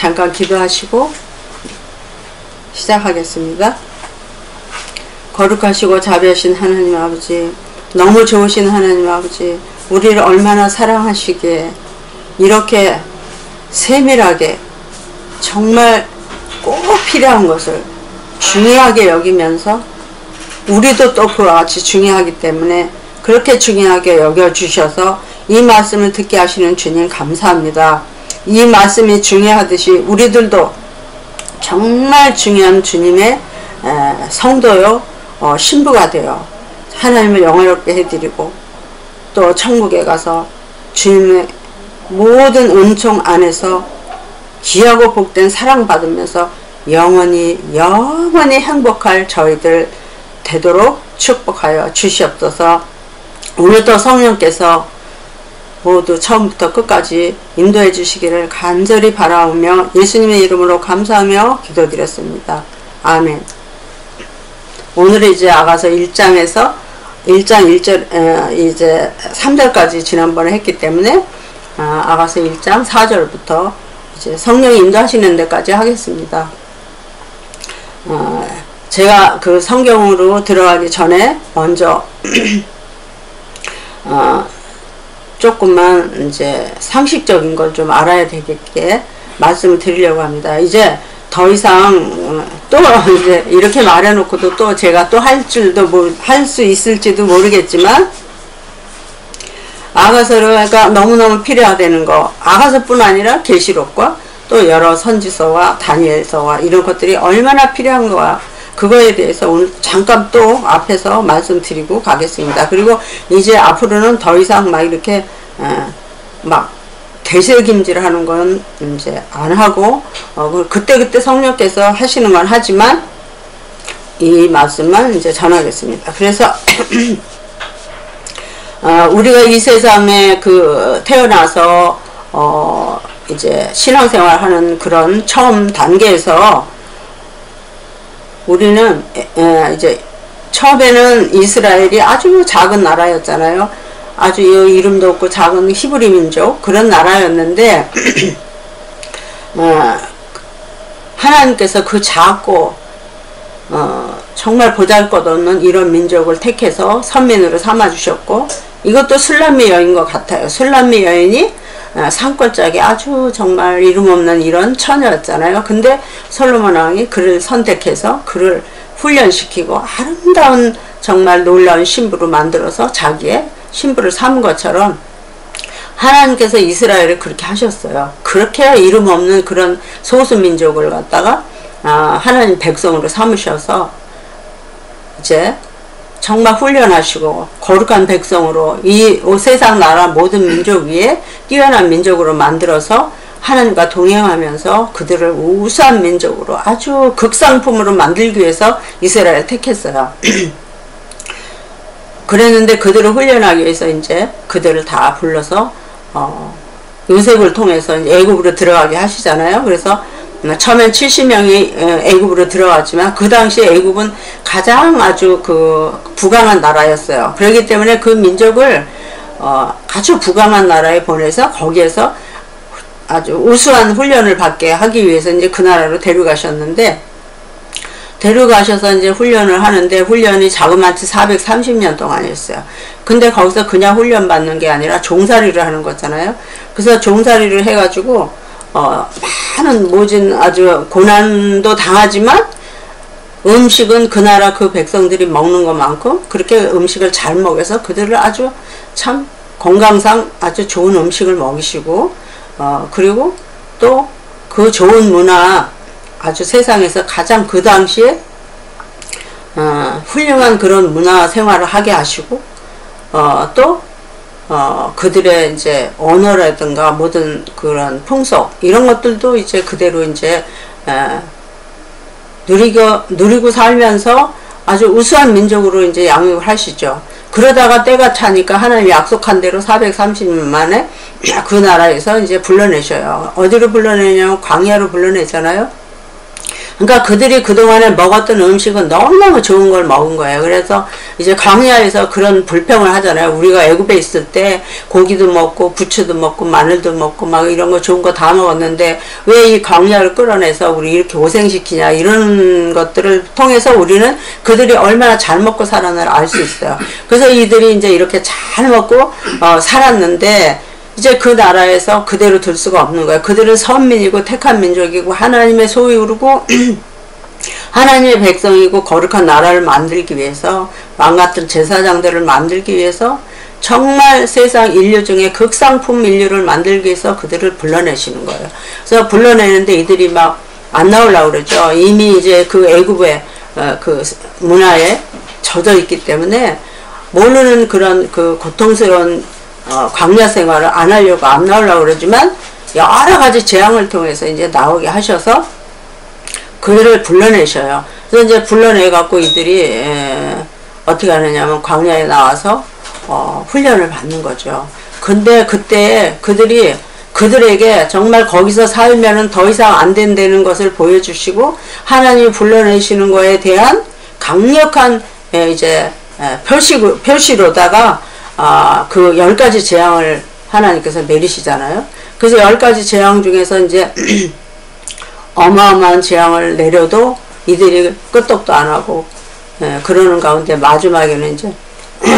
잠깐 기도하시고 시작하겠습니다. 거룩하시고 자비하신 하나님 아버지, 너무 좋으신 하나님 아버지, 우리를 얼마나 사랑하시기에 이렇게 세밀하게 정말 꼭 필요한 것을 중요하게 여기면서 우리도 또 그와 같이 중요하기 때문에 그렇게 중요하게 여겨주셔서 이 말씀을 듣게 하시는 주님 감사합니다. 이 말씀이 중요하듯이 우리들도 정말 중요한 주님의 성도요, 신부가 되어 하나님을 영화롭게 해드리고 또 천국에 가서 주님의 모든 은총 안에서 귀하고 복된 사랑받으면서 영원히 행복할 저희들 되도록 축복하여 주시옵소서. 오늘도 성령께서 모두 처음부터 끝까지 인도해 주시기를 간절히 바라오며 예수님의 이름으로 감사하며 기도드렸습니다. 아멘. 오늘은 이제 아가서 1장에서 1장 1절 이제 3절까지 지난번에 했기 때문에 아가서 1장 4절부터 이제 성령이 인도하시는 데까지 하겠습니다. 제가 그 성경으로 들어가기 전에 먼저 조금만 이제 상식적인 걸 좀 알아야 되겠게 말씀을 드리려고 합니다. 이제 더 이상 또 이제 이렇게 말해놓고도 또 제가 또 할 수 있을지도 모르겠지만 아가서가 너무너무 필요하다는 거, 아가서뿐 아니라 계시록과 또 여러 선지서와 다니엘서와 이런 것들이 얼마나 필요한 거야, 그거에 대해서 오늘 잠깐 또 앞에서 말씀드리고 가겠습니다. 그리고 이제 앞으로는 더 이상 막 이렇게 막 대실김질 하는 건 이제 안 하고 그때그때 성령께서 하시는 건 하지만 이 말씀만 이제 전하겠습니다. 그래서 우리가 이 세상에 태어나서 이제 신앙생활 하는 그런 처음 단계에서 우리는 이제 처음에는 이스라엘이 아주 작은 나라였잖아요. 아주 이름도 없고 작은 히브리 민족 그런 나라였는데 하나님께서 그 작고 정말 보잘것없는 이런 민족을 택해서 선민으로 삼아주셨고, 이것도 술람미 여인 것 같아요. 술람미 여인이 산골짜기 아주 정말 이름 없는 이런 처녀였잖아요. 근데 솔로몬 왕이 그를 선택해서 그를 훈련시키고 아름다운 정말 놀라운 신부로 만들어서 자기의 신부를 삼은 것처럼 하나님께서 이스라엘을 그렇게 하셨어요. 그렇게 이름 없는 그런 소수민족을 갖다가 하나님 백성으로 삼으셔서 이제 정말 훈련하시고 거룩한 백성으로 이 세상 나라 모든 민족 위에 뛰어난 민족으로 만들어서 하나님과 동행하면서 그들을 우수한 민족으로 아주 극상품으로 만들기 위해서 이스라엘을 택했어요. 그랬는데 그들을 훈련하기 위해서 이제 그들을 다 불러서 요셉을 통해서 애굽으로 들어가게 하시잖아요. 그래서 처음엔 70명이 애굽으로 들어갔지만 그 당시 애굽은 가장 아주 부강한 나라였어요. 그렇기 때문에 그 민족을 아주 부강한 나라에 보내서 거기에서 아주 우수한 훈련을 받게 하기 위해서 이제 그 나라로 데려가셨는데, 데려가셔서 이제 훈련을 하는데 훈련이 자그마치 430년 동안이었어요. 근데 거기서 그냥 훈련 받는 게 아니라 종살이를 하는 거잖아요. 그래서 종살이를 해가지고 많은 모진 아주 고난도 당하지만 음식은 그 나라 그 백성들이 먹는 것만큼 그렇게 음식을 잘 먹여서 그들을 아주 참 건강상 아주 좋은 음식을 먹이시고 그리고 또 그 좋은 문화, 아주 세상에서 가장 그 당시에 훌륭한 그런 문화 생활을 하게 하시고 또 그들의 이제 언어라든가 모든 그런 풍속 이런 것들도 이제 그대로 이제 누리고 살면서 아주 우수한 민족으로 이제 양육을 하시죠. 그러다가 때가 차니까 하나님이 약속한 대로 430년 만에 그 나라에서 이제 불러내셔요. 어디로 불러내냐면 광야로 불러내잖아요. 그러니까 그들이 그동안에 먹었던 음식은 너무너무 좋은 걸 먹은 거예요. 그래서 이제 광야에서 그런 불평을 하잖아요. 우리가 애굽에 있을 때 고기도 먹고 부추도 먹고 마늘도 먹고 막 이런 거 좋은 거 다 먹었는데 왜 이 광야를 끌어내서 우리 이렇게 고생시키냐, 이런 것들을 통해서 우리는 그들이 얼마나 잘 먹고 살았나를 알 수 있어요. 그래서 이들이 이제 이렇게 잘 먹고 살았는데 이제 그 나라에서 그대로 둘 수가 없는 거예요. 그들은 선민이고 택한 민족이고 하나님의 소유르고 하나님의 백성이고 거룩한 나라를 만들기 위해서, 왕같은 제사장들을 만들기 위해서, 정말 세상 인류 중에 극상품 인류를 만들기 위해서 그들을 불러내시는 거예요. 그래서 불러내는데 이들이 막 안 나오려고 그러죠. 이미 이제 그 애굽의 그 문화에 젖어 있기 때문에 모르는 그런 그 고통스러운 광야 생활을 안 하려고 안 나오려고 그러지만 여러 가지 재앙을 통해서 이제 나오게 하셔서 그들을 불러내셔요. 그래서 이제 불러내갖고 이들이 어떻게 하느냐면 광야에 나와서 훈련을 받는 거죠. 근데 그때 그들에게 정말 거기서 살면은 더 이상 안 된다는 것을 보여주시고 하나님이 불러내시는 거에 대한 강력한 이제 표시로다가 그 10가지 재앙을 하나님께서 내리시잖아요. 그래서 10가지 재앙 중에서 이제 어마어마한 재앙을 내려도 이들이 끄떡도 안 하고 그러는 가운데 마지막에는 이제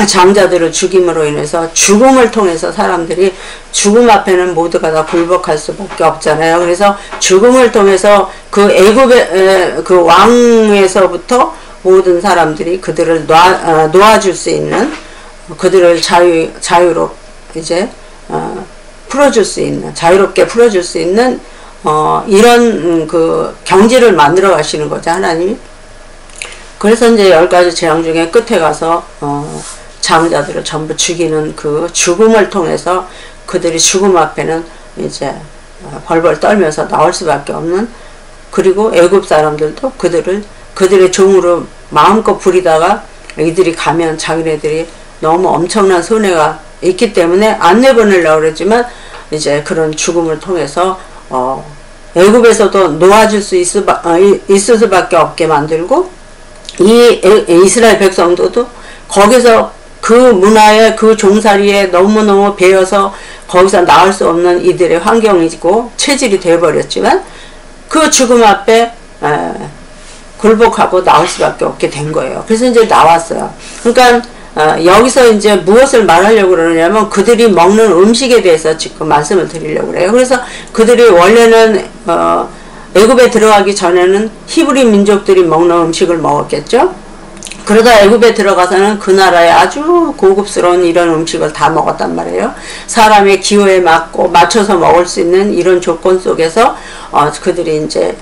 장자들을 죽임으로 인해서 죽음을 통해서 사람들이 죽음 앞에는 모두가 다 굴복할 수밖에 없잖아요. 그래서 죽음을 통해서 그 애굽의 그 왕에서부터 모든 사람들이 그들을 놓아줄 수 있는, 그들을 자유로 이제 풀어줄 수 있는, 자유롭게 풀어줄 수 있는 이런 그 경지를 만들어 가시는 거죠, 하나님이. 그래서 이제 10가지 재앙 중에 끝에 가서 장자들을 전부 죽이는 그 죽음을 통해서 그들이 죽음 앞에는 이제 벌벌 떨면서 나올 수밖에 없는, 그리고 애굽 사람들도 그들의 종으로 마음껏 부리다가 이들이 가면 자기네들이 너무 엄청난 손해가 있기 때문에 안 내보내려고 그랬지만 이제 그런 죽음을 통해서 애굽에서도 놓아줄 수 있을 수밖에 없게 만들고, 이 이스라엘 백성들도 거기서 그 문화에 그 종살이에 너무너무 배어서 거기서 나올 수 없는 이들의 환경이고 체질이 되어버렸지만 그 죽음 앞에 굴복하고 나올 수밖에 없게 된 거예요. 그래서 이제 나왔어요. 그러니까 여기서 이제 무엇을 말하려고 그러냐면 그들이 먹는 음식에 대해서 지금 말씀을 드리려고 그래요. 그래서 그들이 원래는 애굽에 들어가기 전에는 히브리 민족들이 먹는 음식을 먹었겠죠. 그러다 애굽에 들어가서는 그 나라의 아주 고급스러운 이런 음식을 다 먹었단 말이에요. 사람의 기호에 맞춰서 먹을 수 있는 이런 조건 속에서 그들이 이제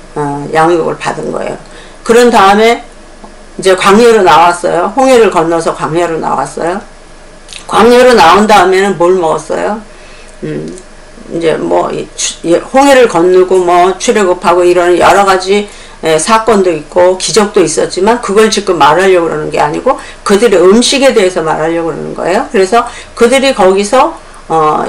양육을 받은 거예요. 그런 다음에 이제 광야로 나왔어요. 홍해를 건너서 광야로 나왔어요. 광야로 나온 다음에는 뭘 먹었어요? 이제 뭐 홍해를 건너고 뭐 출애굽하고 이런 여러 가지 사건도 있고 기적도 있었지만 그걸 지금 말하려고 그러는 게 아니고 그들의 음식에 대해서 말하려고 그러는 거예요. 그래서 그들이 거기서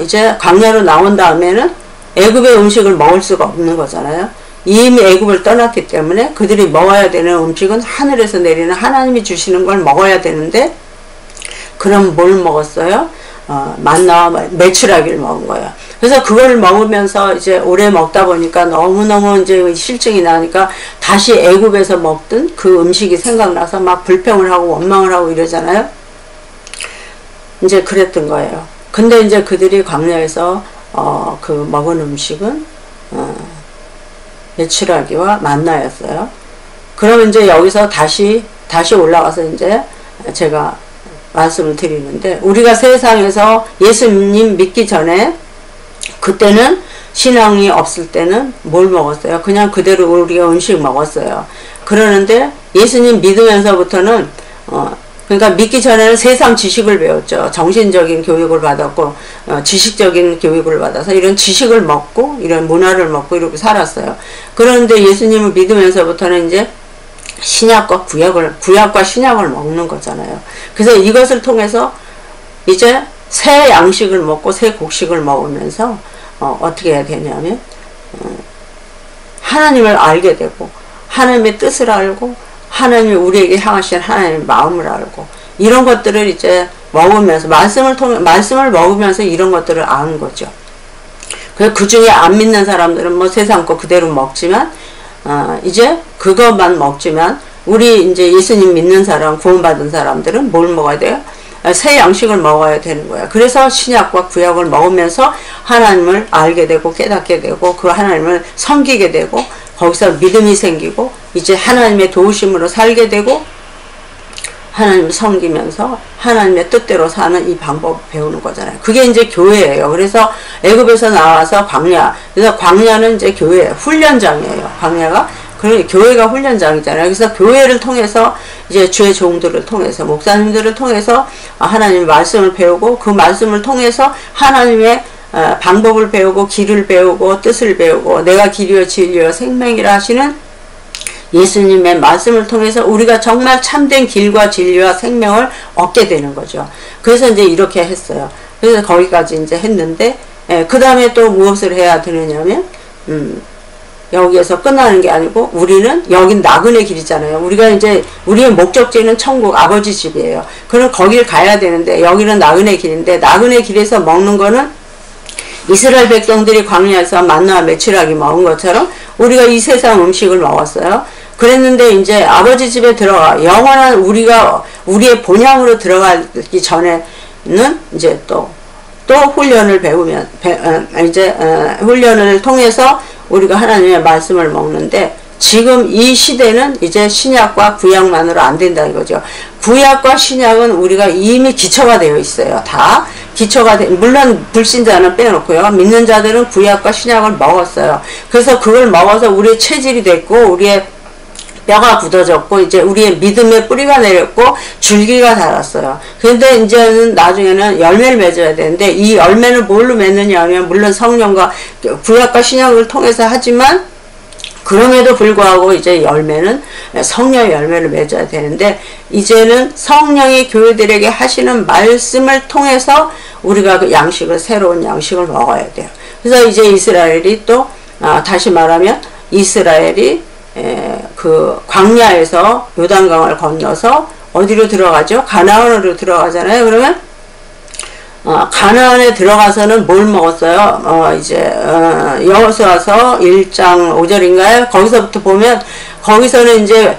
이제 광야로 나온 다음에는 애굽의 음식을 먹을 수가 없는 거잖아요. 이미 애굽을 떠났기 때문에 그들이 먹어야 되는 음식은 하늘에서 내리는 하나님이 주시는 걸 먹어야 되는데, 그럼 뭘 먹었어요? 만나와 메추라기를 먹은 거예요. 그래서 그걸 먹으면서 이제 오래 먹다 보니까 너무너무 이제 실증이 나니까 다시 애굽에서 먹던 그 음식이 생각나서 막 불평을 하고 원망을 하고 이러잖아요. 이제 그랬던 거예요. 근데 이제 그들이 광야에서 그 먹은 음식은 메추라기와 만나였어요. 그러면 이제 여기서 다시 올라가서 이제 제가 말씀을 드리는데, 우리가 세상에서 예수님 믿기 전에 그때는 신앙이 없을 때는 뭘 먹었어요? 그냥 그대로 우리가 음식 먹었어요. 그러는데 예수님 믿으면서부터는 그러니까 믿기 전에는 세상 지식을 배웠죠. 정신적인 교육을 받았고 지식적인 교육을 받아서 이런 지식을 먹고 이런 문화를 먹고 이렇게 살았어요. 그런데 예수님을 믿으면서부터는 이제 구약과 신약을 먹는 거잖아요. 그래서 이것을 통해서 이제 새 양식을 먹고 새 곡식을 먹으면서 어떻게 해야 되냐면 하나님을 알게 되고 하나님의 뜻을 알고 하나님이 우리에게 향하신 하나님의 마음을 알고 이런 것들을 이제 먹으면서 말씀을 먹으면서 이런 것들을 아는 거죠. 그 중에 안 믿는 사람들은 뭐 세상 거 그대로 먹지만 이제 그것만 먹지만 우리 이제 예수님 믿는 사람 구원받은 사람들은 뭘 먹어야 돼요? 새 양식을 먹어야 되는 거야. 그래서 신약과 구약을 먹으면서 하나님을 알게 되고 깨닫게 되고 그 하나님을 섬기게 되고 거기서 믿음이 생기고 이제 하나님의 도우심으로 살게 되고 하나님을 섬기면서 하나님의 뜻대로 사는 이 방법을 배우는 거잖아요. 그게 이제 교회예요. 그래서 애굽에서 나와서 광야, 그래서 광야는 이제 교회 훈련장이에요. 광야가 교회가 훈련장이잖아요. 그래서 교회를 통해서 이제 주의 종들을 통해서 목사님들을 통해서 하나님의 말씀을 배우고 그 말씀을 통해서 하나님의 방법을 배우고 길을 배우고 뜻을 배우고 내가 길이요 진리요 생명이라 하시는 예수님의 말씀을 통해서 우리가 정말 참된 길과 진리와 생명을 얻게 되는 거죠. 그래서 이제 이렇게 했어요. 그래서 거기까지 이제 했는데 그 다음에 또 무엇을 해야 되느냐면 여기에서 끝나는 게 아니고 우리는 여긴 나그네 길이잖아요. 우리가 이제 우리의 목적지는 천국 아버지 집이에요. 그럼 거길 가야 되는데 여기는 나그네 길인데 나그네 길에서 먹는 거는 이스라엘 백성들이 광야에서 만나와 메추라기 먹은 것처럼 우리가 이 세상 음식을 먹었어요. 그랬는데 이제 아버지 집에 들어가 영원한 우리의 본향으로 들어가기 전에는 이제 또 훈련을 배우면 훈련을 통해서 우리가 하나님의 말씀을 먹는데 지금 이 시대는 이제 신약과 구약만으로 안 된다 이거죠. 구약과 신약은 우리가 이미 기초가 되어 있어요. 다 기초가 물론 불신자는 빼놓고요. 믿는 자들은 구약과 신약을 먹었어요. 그래서 그걸 먹어서 우리의 체질이 됐고 우리의 뼈가 굳어졌고 이제 우리의 믿음의 뿌리가 내렸고 줄기가 자랐어요. 그런데 이제는 나중에는 열매를 맺어야 되는데 이 열매는 뭘로 맺느냐 하면 물론 성령과 구약과 신약을 통해서 하지만 그럼에도 불구하고 이제 열매는 성령의 열매를 맺어야 되는데 이제는 성령이 교회들에게 하시는 말씀을 통해서 우리가 그 양식을 새로운 양식을 먹어야 돼요. 그래서 이제 이스라엘이 또 다시 말하면 이스라엘이 그 광야에서 요단강을 건너서 어디로 들어가죠? 가나안으로 들어가잖아요. 그러면 가나안에 들어가서는 뭘 먹었어요? 여호수아서 1장 5절인가요? 거기서부터 보면 거기서는 이제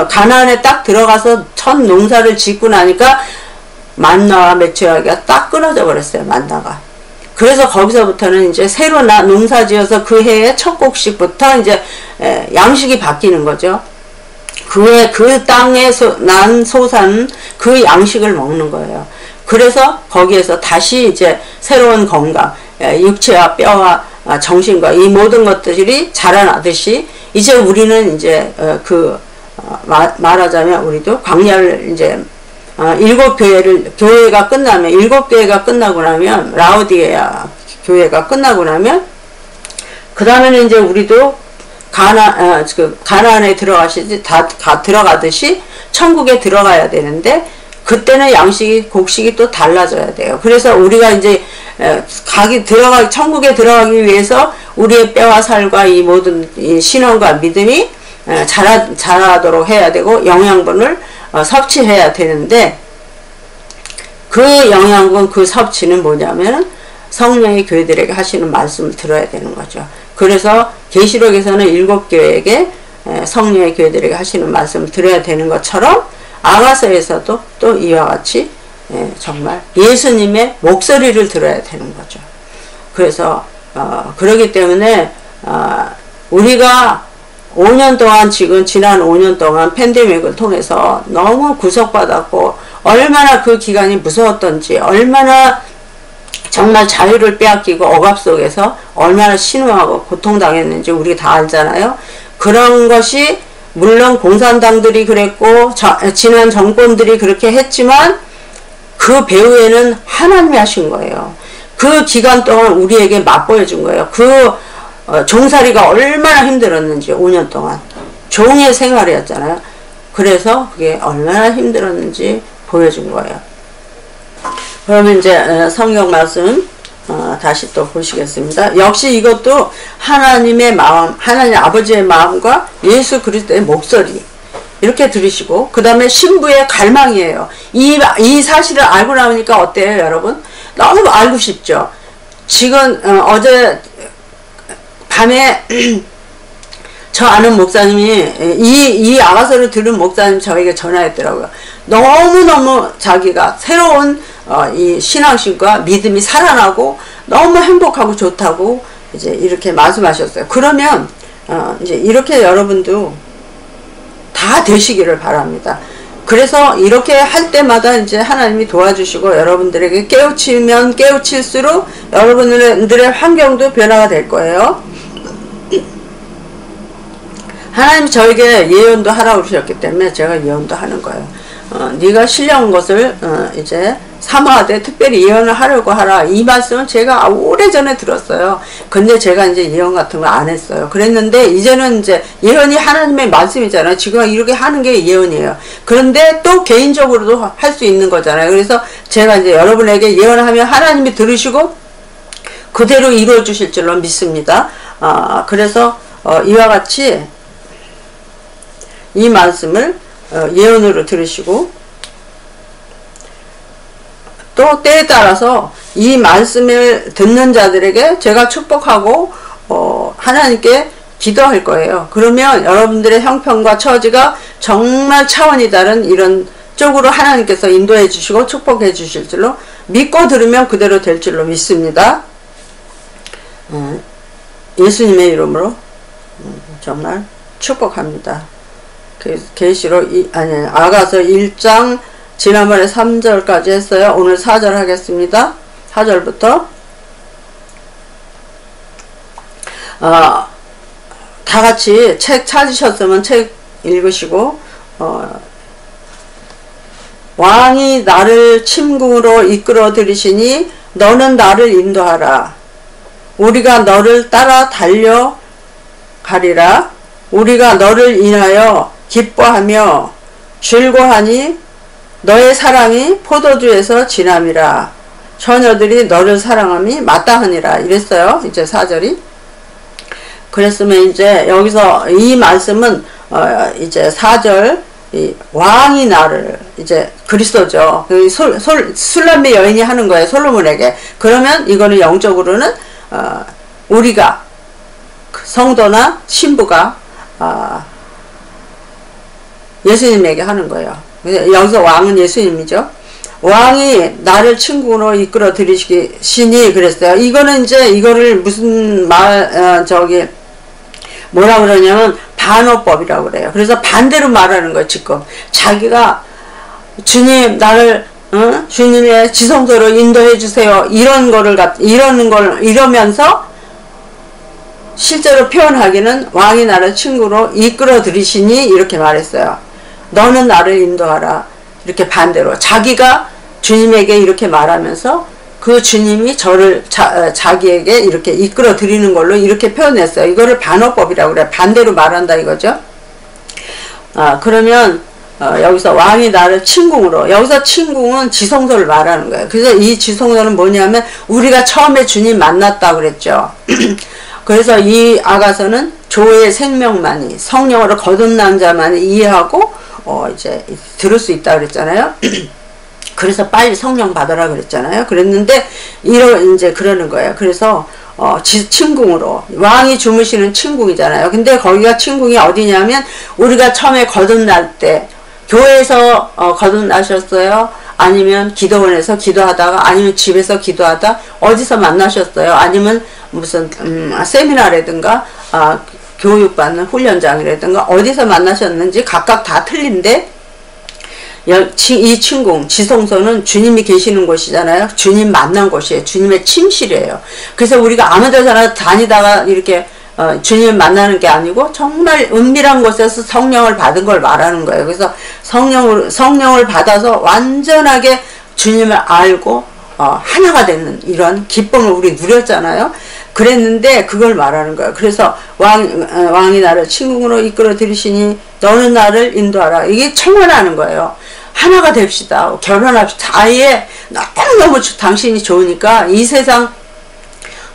가나안에 딱 들어가서 첫 농사를 짓고 나니까 만나와 메추라기가 딱 끊어져 버렸어요. 만나가. 그래서 거기서부터는 이제 새로 농사 지어서 그 해의 첫 곡식부터 이제 양식이 바뀌는 거죠. 그 땅에 난 소산 그 양식을 먹는 거예요. 그래서 거기에서 다시 이제 새로운 건강, 육체와 뼈와 정신과 이 모든 것들이 자라나듯이 이제 우리는 이제 말하자면 우리도 광야를 이제 7교회가 끝나면 7교회가 끝나고 나면 라오디게아 교회가 끝나고 나면 그 다음에는 이제 우리도 가나안에 들어가듯이 천국에 들어가야 되는데 그때는 곡식이 또 달라져야 돼요. 그래서 우리가 이제 천국에 들어가기 위해서 우리의 뼈와 살과 이 모든 신앙과 믿음이 자라도록 해야 되고 영양분을 섭취해야 되는데 그 영양분 그 섭취는 뭐냐면 성령의 교회들에게 하시는 말씀을 들어야 되는 거죠. 그래서 계시록에서는 7교회에게 성령의 교회들에게 하시는 말씀을 들어야 되는 것처럼 아가서에서도 또 이와 같이 정말 예수님의 목소리를 들어야 되는 거죠. 그래서 그러기 때문에 우리가 5년 동안 지난 5년 동안 팬데믹을 통해서 너무 구속받았고 얼마나 그 기간이 무서웠던지 얼마나 정말 자유를 빼앗기고 억압 속에서 얼마나 신음하고 고통당했는지 우리 다 알잖아요. 그런 것이 물론 공산당들이 그랬고 지난 정권들이 그렇게 했지만 그 배후에는 하나님이 하신 거예요. 그 기간 동안 우리에게 맛보여준 거예요. 종살이가 얼마나 힘들었는지 5년 동안 종의 생활이었잖아요. 그래서 그게 얼마나 힘들었는지 보여준 거예요. 그러면 이제 성경 말씀 다시 또 보시겠습니다. 역시 이것도 하나님의 마음, 하나님 아버지의 마음과 예수 그리스도의 목소리 이렇게 들으시고, 그 다음에 신부의 갈망이에요. 이 사실을 알고 나오니까 어때요, 여러분? 너무 알고 싶죠? 지금 어제 밤에 저 아는 목사님이 이 아가서를 들은 목사님 저에게 전화했더라고요. 너무너무 자기가 새로운 이 신앙심과 믿음이 살아나고 너무 행복하고 좋다고 이제 이렇게 말씀하셨어요. 그러면 이제 이렇게 여러분도 다 되시기를 바랍니다. 그래서 이렇게 할 때마다 이제 하나님이 도와주시고 여러분들에게 깨우치면 깨우칠수록 여러분들의 환경도 변화가 될 거예요. 하나님이 저에게 예언도 하라고 그러셨기 때문에 제가 예언도 하는 거예요. 네가 신령한 것을 이제 사모하되 특별히 예언을 하려고 하라. 이 말씀은 제가 오래전에 들었어요. 근데 제가 이제 예언 같은 거 안 했어요. 그랬는데 이제는 이제 예언이 하나님의 말씀이잖아요. 지금 이렇게 하는 게 예언이에요. 그런데 또 개인적으로도 할 수 있는 거잖아요. 그래서 제가 이제 여러분에게 예언하면 하나님이 들으시고 그대로 이루어 주실 줄로 믿습니다. 그래서 이와 같이 이 말씀을 예언으로 들으시고 또 때에 따라서 이 말씀을 듣는 자들에게 제가 축복하고 하나님께 기도할 거예요. 그러면 여러분들의 형편과 처지가 정말 차원이 다른 이런 쪽으로 하나님께서 인도해 주시고 축복해 주실 줄로 믿고 들으면 그대로 될 줄로 믿습니다. 예수님의 이름으로 정말 축복합니다. 계시록 아가서 1장 지난번에 3절까지 했어요. 오늘 4절 하겠습니다. 4절부터 다같이 책 찾으셨으면 책 읽으시고 왕이 나를 침궁으로 이끌어 들이시니 너는 나를 인도하라. 우리가 너를 따라 달려가리라. 우리가 너를 인하여 기뻐하며 즐거하니 너의 사랑이 포도주에서 진함이라. 처녀들이 너를 사랑함이 마땅하니라. 이랬어요. 이제 4절이. 그랬으면 이제 여기서 이 말씀은 이제 4절 왕이 나를 이제 그리스도죠. 술람미 여인이 하는 거예요. 솔로몬에게. 그러면 이거는 영적으로는 우리가 성도나 신부가 예수님에게 하는 거예요. 여기서 왕은 예수님이죠. 왕이 나를 친구로 이끌어 들이시니 그랬어요. 이거는 이제 이거를 무슨 뭐라 그러냐면 반어법이라고 그래요. 그래서 반대로 말하는 거예요. 지금 자기가 주님 나를 주님의 지성소로 인도해 주세요. 이러면서 실제로 표현하기는 왕이 나를 친구로 이끌어 들이시니 이렇게 말했어요. 너는 나를 인도하라. 이렇게 반대로 자기가 주님에게 이렇게 말하면서 그 주님이 저를 자기에게 이렇게 이끌어 드리는 걸로 이렇게 표현했어요. 이거를 반어법이라고 그래요. 반대로 말한다 이거죠. 그러면 여기서 왕이 나를 침궁으로, 여기서 침궁은 지성소를 말하는 거예요. 그래서 이 지성소는 뭐냐면 우리가 처음에 주님 만났다 그랬죠. 그래서 이 아가서는 조의 생명만이, 성령으로 거듭난 자만이 이해하고 이제 들을 수 있다 그랬잖아요. 그래서 빨리 성령 받아라 그랬잖아요. 그랬는데 이제 그러는 거예요. 그래서 침궁으로, 왕이 주무시는 침궁이잖아요. 근데 거기가 침궁이 어디냐면 우리가 처음에 거듭날 때 교회에서 거듭나셨어요? 아니면 기도원에서 기도하다가, 아니면 집에서 기도하다, 어디서 만나셨어요? 아니면 무슨 세미나라든가 교육받는 훈련장이라든가 어디서 만나셨는지 각각 다 틀린데, 이 침궁, 지성소는 주님이 계시는 곳이잖아요. 주님 만난 곳이에요. 주님의 침실이에요. 그래서 우리가 아무 데서나 다니다가 이렇게 주님을 만나는 게 아니고 정말 은밀한 곳에서 성령을 받은 걸 말하는 거예요. 그래서 성령을 받아서 완전하게 주님을 알고 하나가 되는 이런 기쁨을 우리 누렸잖아요. 그랬는데 그걸 말하는 거예요. 그래서 왕이 나를 침궁으로 이끌어 들이시니 너는 나를 인도하라. 이게 청원하는 거예요. 하나가 됩시다. 결혼합시다. 아예 너무너무 당신이 좋으니까 이 세상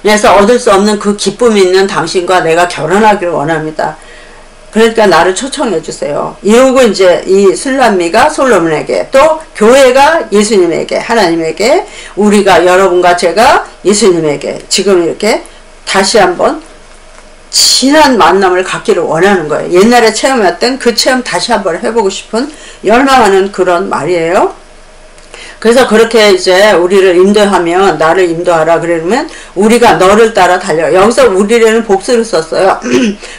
그래서 얻을 수 없는 그 기쁨이 있는 당신과 내가 결혼하기를 원합니다. 그러니까 나를 초청해 주세요. 이러고 이제 이 술람미가 솔로몬에게, 또 교회가 예수님에게, 하나님에게, 우리가, 여러분과 제가 예수님에게 지금 이렇게 다시 한번 진한 만남을 갖기를 원하는 거예요. 옛날에 체험했던 그 체험 다시 한번 해보고 싶은, 열망하는 그런 말이에요. 그래서 그렇게 이제 우리를 인도하면, 나를 인도하라 그러면 우리가 너를 따라 달려. 여기서 우리라는 복수를 썼어요.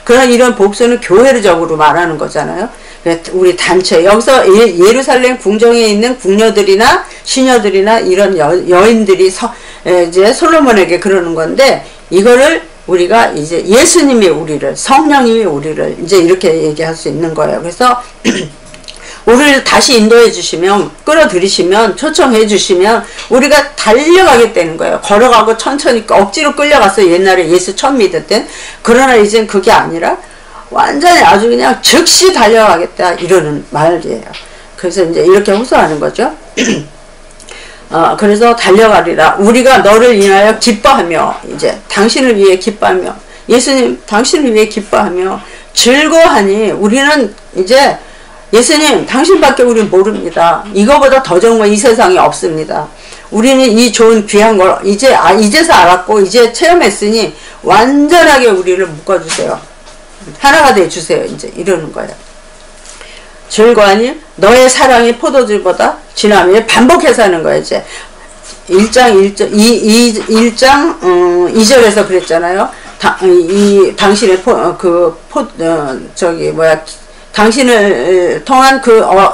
그런 이런 복수는 교회적으로 말하는 거잖아요. 우리 단체, 여기서 예루살렘 궁정에 있는 궁녀들이나 시녀들이나 이런 여인들이 이제 솔로몬에게 그러는 건데, 이거를 우리가 이제 예수님이 우리를, 성령님이 우리를 이제 이렇게 얘기할 수 있는 거예요. 그래서 우리를 다시 인도해 주시면, 끌어들이시면, 초청해 주시면 우리가 달려가게 되는 거예요. 걸어가고 천천히 억지로 끌려갔어요. 옛날에 예수 처음 믿을 땐. 그러나 이젠 그게 아니라 완전히 아주 그냥 즉시 달려가겠다 이러는 말이에요. 그래서 이제 이렇게 호소하는 거죠. 그래서 달려가리라. 우리가 너를 인하여 기뻐하며, 이제 당신을 위해 기뻐하며, 예수님 당신을 위해 기뻐하며 즐거워하니, 우리는 이제 예수님 당신밖에 우리는 모릅니다. 이거보다 더 좋은 건 이 세상에 없습니다. 우리는 이 좋은 귀한 걸 이제서 알았고 이제 체험했으니 완전하게 우리를 묶어주세요. 하나가 돼주세요. 이제 이러는 거예요. 즐거워하니 너의 사랑이 포도주보다 진함이, 반복해서 하는 거예요. 이제 1장 2절에서 그랬잖아요. 당신의 당신을 통한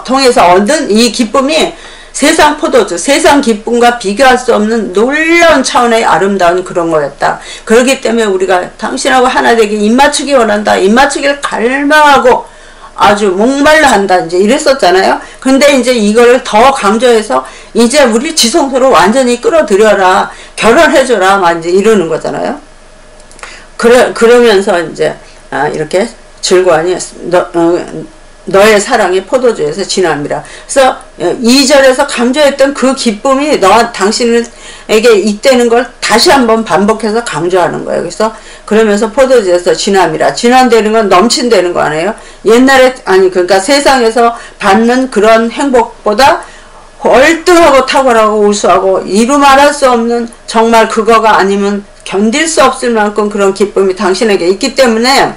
통해서 얻은 이 기쁨이 세상 포도주, 세상 기쁨과 비교할 수 없는 놀라운 차원의 아름다운 그런 거였다. 그렇기 때문에 우리가 당신하고 하나 되기 입맞추기 원한다. 입맞추기를 갈망하고 아주 목말라 한다. 이제 이랬었잖아요. 근데 이제 이걸 더 강조해서 이제 우리 지성소로 완전히 끌어들여라. 결혼해줘라. 막 이제 이러는 거잖아요. 그러면서 이제 이렇게 즐거워하니 너의 사랑이 포도주에서 진함이라. 그래서 2절에서 강조했던 그 기쁨이 당신에게 있다는 걸 다시 한번 반복해서 강조하는 거예요. 그래서 그러면서 포도주에서 진함이라. 진함되는 건 넘친다는 거 아니에요? 옛날에, 그러니까 세상에서 받는 그런 행복보다 월등하고 탁월하고 우수하고 이루 말할 수 없는, 정말 그거가 아니면 견딜 수 없을 만큼 그런 기쁨이 당신에게 있기 때문에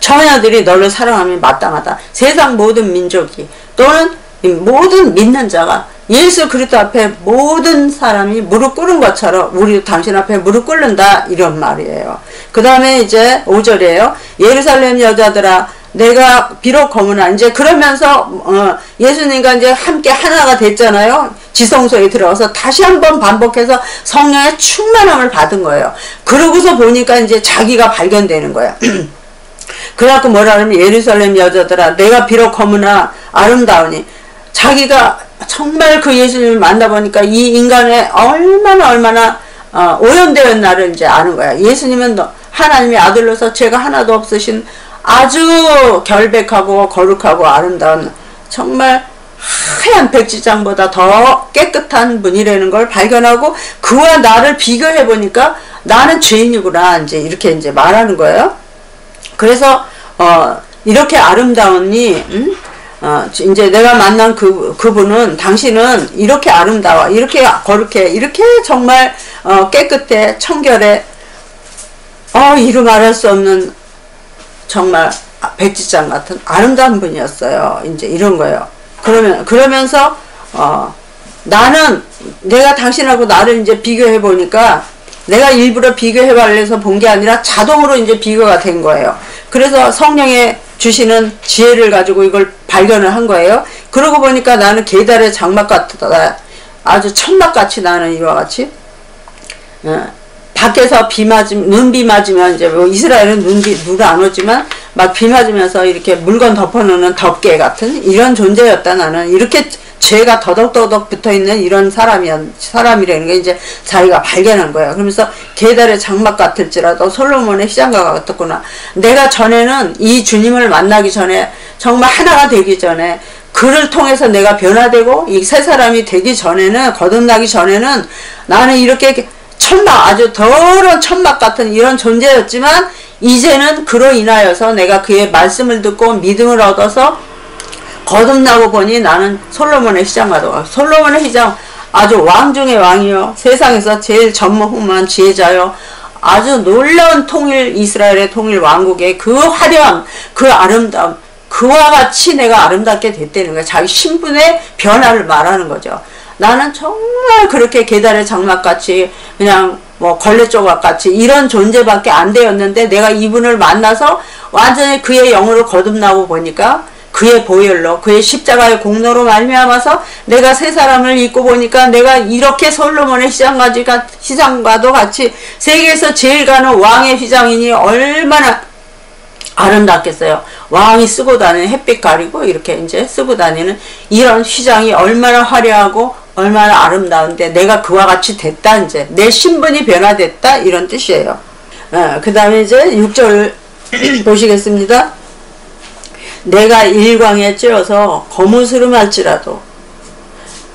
처녀들이 너를 사랑하면 마땅하다. 세상 모든 민족이 또는 모든 믿는 자가 예수 그리스도 앞에 모든 사람이 무릎 꿇은 것처럼 우리 당신 앞에 무릎 꿇는다. 이런 말이에요. 그 다음에 이제 5절이에요. 예루살렘 여자들아 내가 비록 거무나, 이제 그러면서 예수님과 이제 함께 하나가 됐잖아요. 지성소에 들어가서 다시 한번 반복해서 성령의 충만함을 받은 거예요. 그러고서 보니까 이제 자기가 발견되는 거예요. 그래갖고 뭐라 하면 예루살렘 여자들아 내가 비록 거무나 아름다우니, 자기가 정말 그 예수님을 만나보니까 이 인간의 얼마나 오염되었나를 이제 아는 거야. 예수님은 하나님의 아들로서 죄가 하나도 없으신 아주 결백하고 거룩하고 아름다운, 정말 하얀 백지장보다 더 깨끗한 분이라는 걸 발견하고, 그와 나를 비교해 보니까 나는 죄인이구나. 이제 이렇게 이제 말하는 거예요. 그래서 이렇게 아름다우니, 이제 내가 만난 그분은, 당신은 이렇게 아름다워, 이렇게 거룩해, 이렇게 정말 깨끗해, 청결해, 이루 말할 수 없는 정말 백지장 같은 아름다운 분이었어요. 이제 이런 거예요. 그러면서 나는, 내가 당신하고 나를 이제 비교해 보니까, 내가 일부러 비교해 봐서 본 게 아니라 자동으로 이제 비교가 된 거예요. 그래서 성령의 주시는 지혜를 가지고 이걸 발견을 한 거예요. 그러고 보니까 나는 계달의 장막 같다. 아주 천막같이, 나는 이와 같이 밖에서 눈비 맞으면, 이제 뭐 이스라엘은 눈 안 오지만 막 비 맞으면서 이렇게 물건 덮어놓는 덮개 같은 이런 존재였다. 나는 이렇게 죄가 더덕더덕 붙어있는 이런 사람이라는 게 이제 자기가 발견한 거예요. 그러면서 계달의 장막 같을지라도 솔로몬의 시장가 같았구나. 내가 전에는 이 주님을 만나기 전에, 정말 하나가 되기 전에, 그를 통해서 내가 변화되고 이 새 사람이 되기 전에는, 거듭나기 전에는 나는 이렇게 천막, 아주 더러운 천막 같은 이런 존재였지만 이제는 그로 인하여서 내가 그의 말씀을 듣고 믿음을 얻어서 거듭나고 보니 나는 솔로몬의 휘장과도, 솔로몬의 휘장 아주 왕 중의 왕이요, 세상에서 제일 전무후무한 지혜자요, 아주 놀라운 통일, 이스라엘의 통일 왕국의 그 화려함, 그 아름다움, 그와 같이 내가 아름답게 됐다는 거야. 자기 신분의 변화를 말하는 거죠. 나는 정말 그렇게 계달의 장막같이 그냥 뭐 걸레조각같이 이런 존재밖에 안 되었는데 내가 이분을 만나서 완전히 그의 영으로 거듭나고 보니까 그의 보혈로, 그의 십자가의 공로로 말미암아서 내가 새 사람을 입고 보니까 내가 이렇게 솔로몬의 휘장과도 같이 세계에서 제일 가는 왕의 휘장이니 얼마나 아름답겠어요. 왕이 쓰고 다니는, 햇빛 가리고 이렇게 이제 쓰고 다니는 이런 휘장이 얼마나 화려하고 얼마나 아름다운데 내가 그와 같이 됐다, 이제 내 신분이 변화됐다, 이런 뜻이에요. 그 다음에 이제 6절 보시겠습니다. 내가 일광에 찌어서 거무스름할지라도,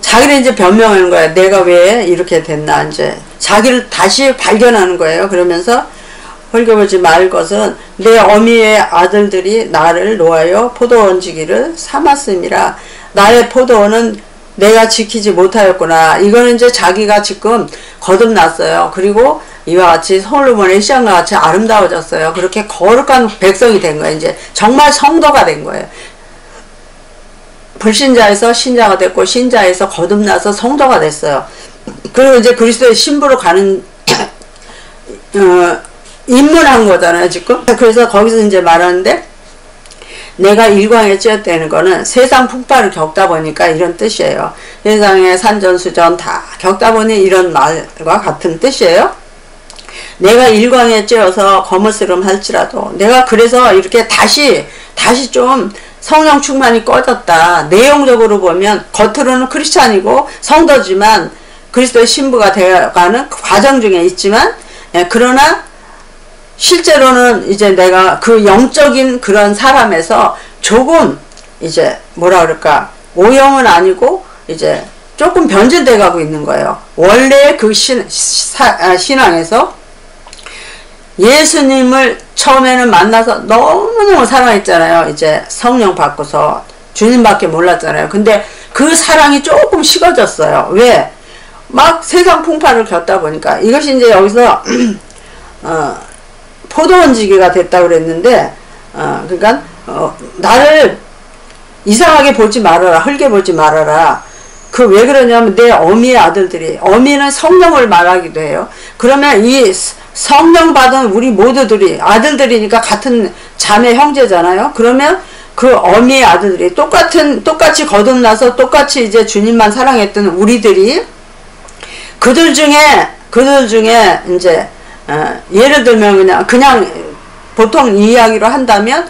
자기를 이제 변명하는 거야. 내가 왜 이렇게 됐나, 이제 자기를 다시 발견하는 거예요. 그러면서 헐겨보지 말 것은 내 어미의 아들들이 나를 놓아여 포도원지기를 삼았음이라. 나의 포도원은 내가 지키지 못하였구나. 이거는 이제 자기가 지금 거듭났어요. 그리고 이와 같이 솔로몬의 휘장과 같이 아름다워졌어요. 그렇게 거룩한 백성이 된 거예요. 이제 정말 성도가 된 거예요. 불신자에서 신자가 됐고 신자에서 거듭나서 성도가 됐어요. 그리고 이제 그리스도의 신부로 가는 입문한 거잖아요, 지금. 그래서 거기서 이제 말하는데, 내가 일광에 찌었다는 거는 세상 풍파를 겪다 보니까 이런 뜻이에요. 세상의 산전수전 다 겪다 보니 이런 말과 같은 뜻이에요. 내가 일광에 찌어서 거무스름 할지라도, 내가 그래서 이렇게 다시 좀 성령 충만이 꺼졌다. 내용적으로 보면 겉으로는 크리스찬이고 성도지만 그리스도의 신부가 되어가는 과정 중에 있지만, 그러나 실제로는 이제 내가 그 영적인 그런 사람에서 조금 이제 뭐라 그럴까, 오형은 아니고 이제 조금 변질돼 가고 있는 거예요. 원래 그 신앙에서 예수님을 처음에는 만나서 너무너무 사랑했잖아요. 이제 성령 받고서 주님밖에 몰랐잖아요. 근데 그 사랑이 조금 식어졌어요. 왜? 막 세상 풍파를 겪다 보니까. 이것이 이제 여기서 포도원지기가 됐다고 그랬는데, 그러니까 나를 이상하게 보지 말아라, 헐게 보지 말아라. 그 왜 그러냐면 내 어미의 아들들이, 어미는 성령을 말하기도 해요. 그러면 이 성령 받은 우리 모두들이 아들들이니까 같은 자매 형제잖아요. 그러면 그 어미의 아들들이 똑같이 거듭나서 똑같이 이제 주님만 사랑했던 우리들이 그들 중에 이제 예를 들면 그냥 보통 이야기로 한다면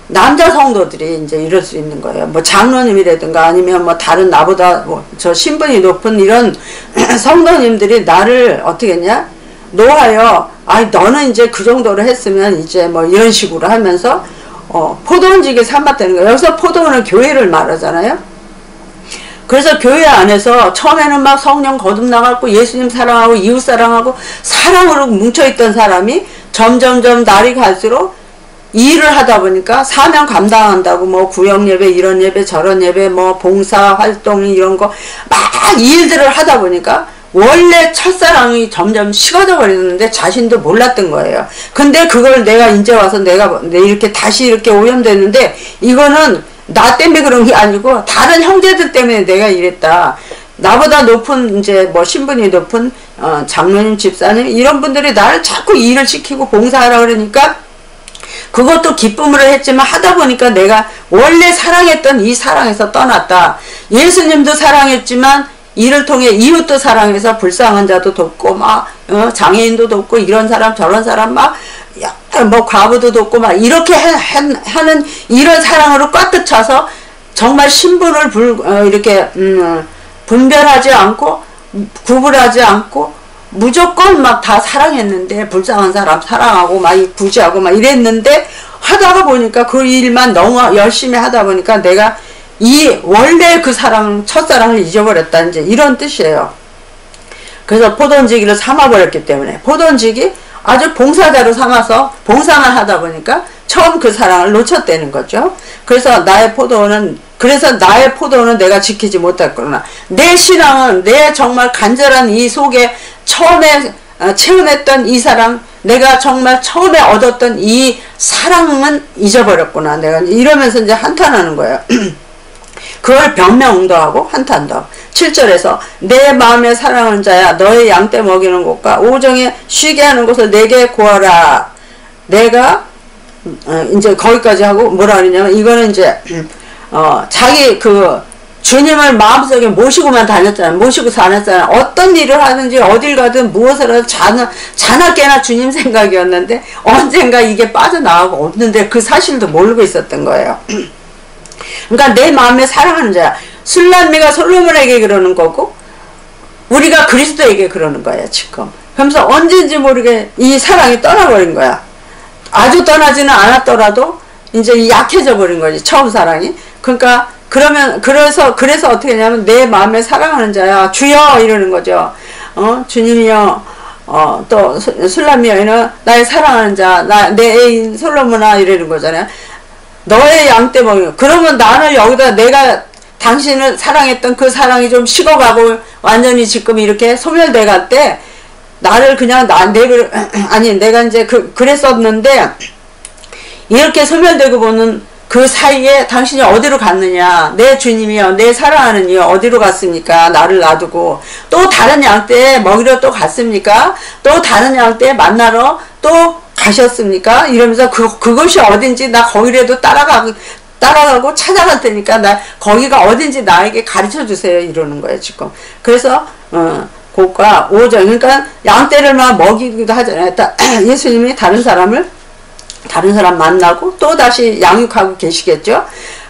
남자 성도들이 이제 이럴 수 있는 거예요. 뭐 장로님이라든가 아니면 뭐 다른 나보다 뭐 저 신분이 높은 이런 성도님들이 나를 어떻게 했냐? 놓아요. 아니 너는 이제 그 정도로 했으면 이제 뭐 이런 식으로 하면서 포도원지기에 삼았다는 거예요. 여기서 포도원은 교회를 말하잖아요. 그래서 교회 안에서 처음에는 막 성령 거듭나갖고 예수님 사랑하고 이웃 사랑하고 사랑으로 뭉쳐있던 사람이 점점점 날이 갈수록 일을 하다 보니까 사명 감당한다고 뭐 구역예배 이런 예배 저런 예배 뭐 봉사활동 이런 거 막 일들을 하다 보니까 원래 첫사랑이 점점 식어져 버리는데 자신도 몰랐던 거예요. 근데 그걸 내가 이제 와서 내가 이렇게 다시 이렇게 오염됐는데 이거는 나 때문에 그런 게 아니고 다른 형제들 때문에 내가 이랬다. 나보다 높은 이제 뭐 신분이 높은 장로님, 집사님 이런 분들이 나를 자꾸 일을 시키고 봉사하라 그러니까 그것도 기쁨으로 했지만 하다 보니까 내가 원래 사랑했던 이 사랑에서 떠났다. 예수님도 사랑했지만 이를 통해 이웃도 사랑해서 불쌍한 자도 돕고 막 장애인도 돕고 이런 사람 저런 사람 막 뭐 과부도 돕고 막 이렇게 하는 이런 사랑으로 꽉 차서 정말 신분을 이렇게 분별하지 않고 구분하지 않고 무조건 막 다 사랑했는데 불쌍한 사람 사랑하고 막 구제하고 막 이랬는데 하다가 보니까 그 일만 너무 열심히 하다 보니까 내가 원래 그 첫사랑을 잊어버렸다 이제 이런 뜻이에요. 그래서 포도원지기를 삼아버렸기 때문에 포도원지기 아주 봉사자로 삼아서 봉사만 하다 보니까 처음 그 사랑을 놓쳤다는 거죠. 그래서 나의 포도원은 내가 지키지 못했구나. 내 신앙은 내 정말 간절한 이 속에 처음에 체험했던 이 사랑, 내가 정말 처음에 얻었던 이 사랑은 잊어버렸구나. 내가 이러면서 이제 한탄하는 거예요. 그걸 변명도 하고 한탄도 하고. 7절에서 내 마음에 사랑하는 자야 너의 양떼 먹이는 곳과 오정에 쉬게 하는 곳을 내게 구하라. 내가 이제 거기까지 하고 뭐라 그러냐면 이거는 이제 자기 그 주님을 마음속에 모시고만 다녔잖아요. 모시고 다녔잖아요. 어떤 일을 하든지 어딜 가든 무엇을 하든 자나깨나 주님 생각이었는데 언젠가 이게 빠져나가고 없는데 그 사실도 모르고 있었던 거예요. 그러니까 내 마음에 사랑하는 자야. 술람미가 솔로몬에게 그러는 거고 우리가 그리스도에게 그러는 거예요. 지금. 그러면서 언제인지 모르게 이 사랑이 떠나버린 거야. 아주 떠나지는 않았더라도 이제 약해져 버린 거지. 처음 사랑이. 그러니까 그래서 어떻게 했냐면 내 마음에 사랑하는 자야 주여 이러는 거죠. 주님이여 또 술람미여는 나의 사랑하는 자 내 애인 솔로몬아 이러는 거잖아요. 너의 양떼 먹이. 그러면 나는 여기다 내가 당신을 사랑했던 그 사랑이 좀 식어가고 완전히 지금 이렇게 소멸돼 갈 때 나를 그냥 내가 이제 그랬었는데 이렇게 소멸되고 보는 그 사이에 당신이 어디로 갔느냐. 내 주님이여 내 사랑하는 이여 어디로 갔습니까. 나를 놔두고 또 다른 양떼 먹이러 또 갔습니까. 또 다른 양떼 만나러 또 가셨습니까. 이러면서 그것이 어딘지 나 거기라도 따라가고 찾아갈 테니까 나 거기가 어딘지 나에게 가르쳐 주세요 이러는 거예요 지금. 그래서 고가 5절 그러니까 양떼를만 먹이기도 하잖아요. 예수님이 다른 사람 만나고 또 다시 양육하고 계시겠죠.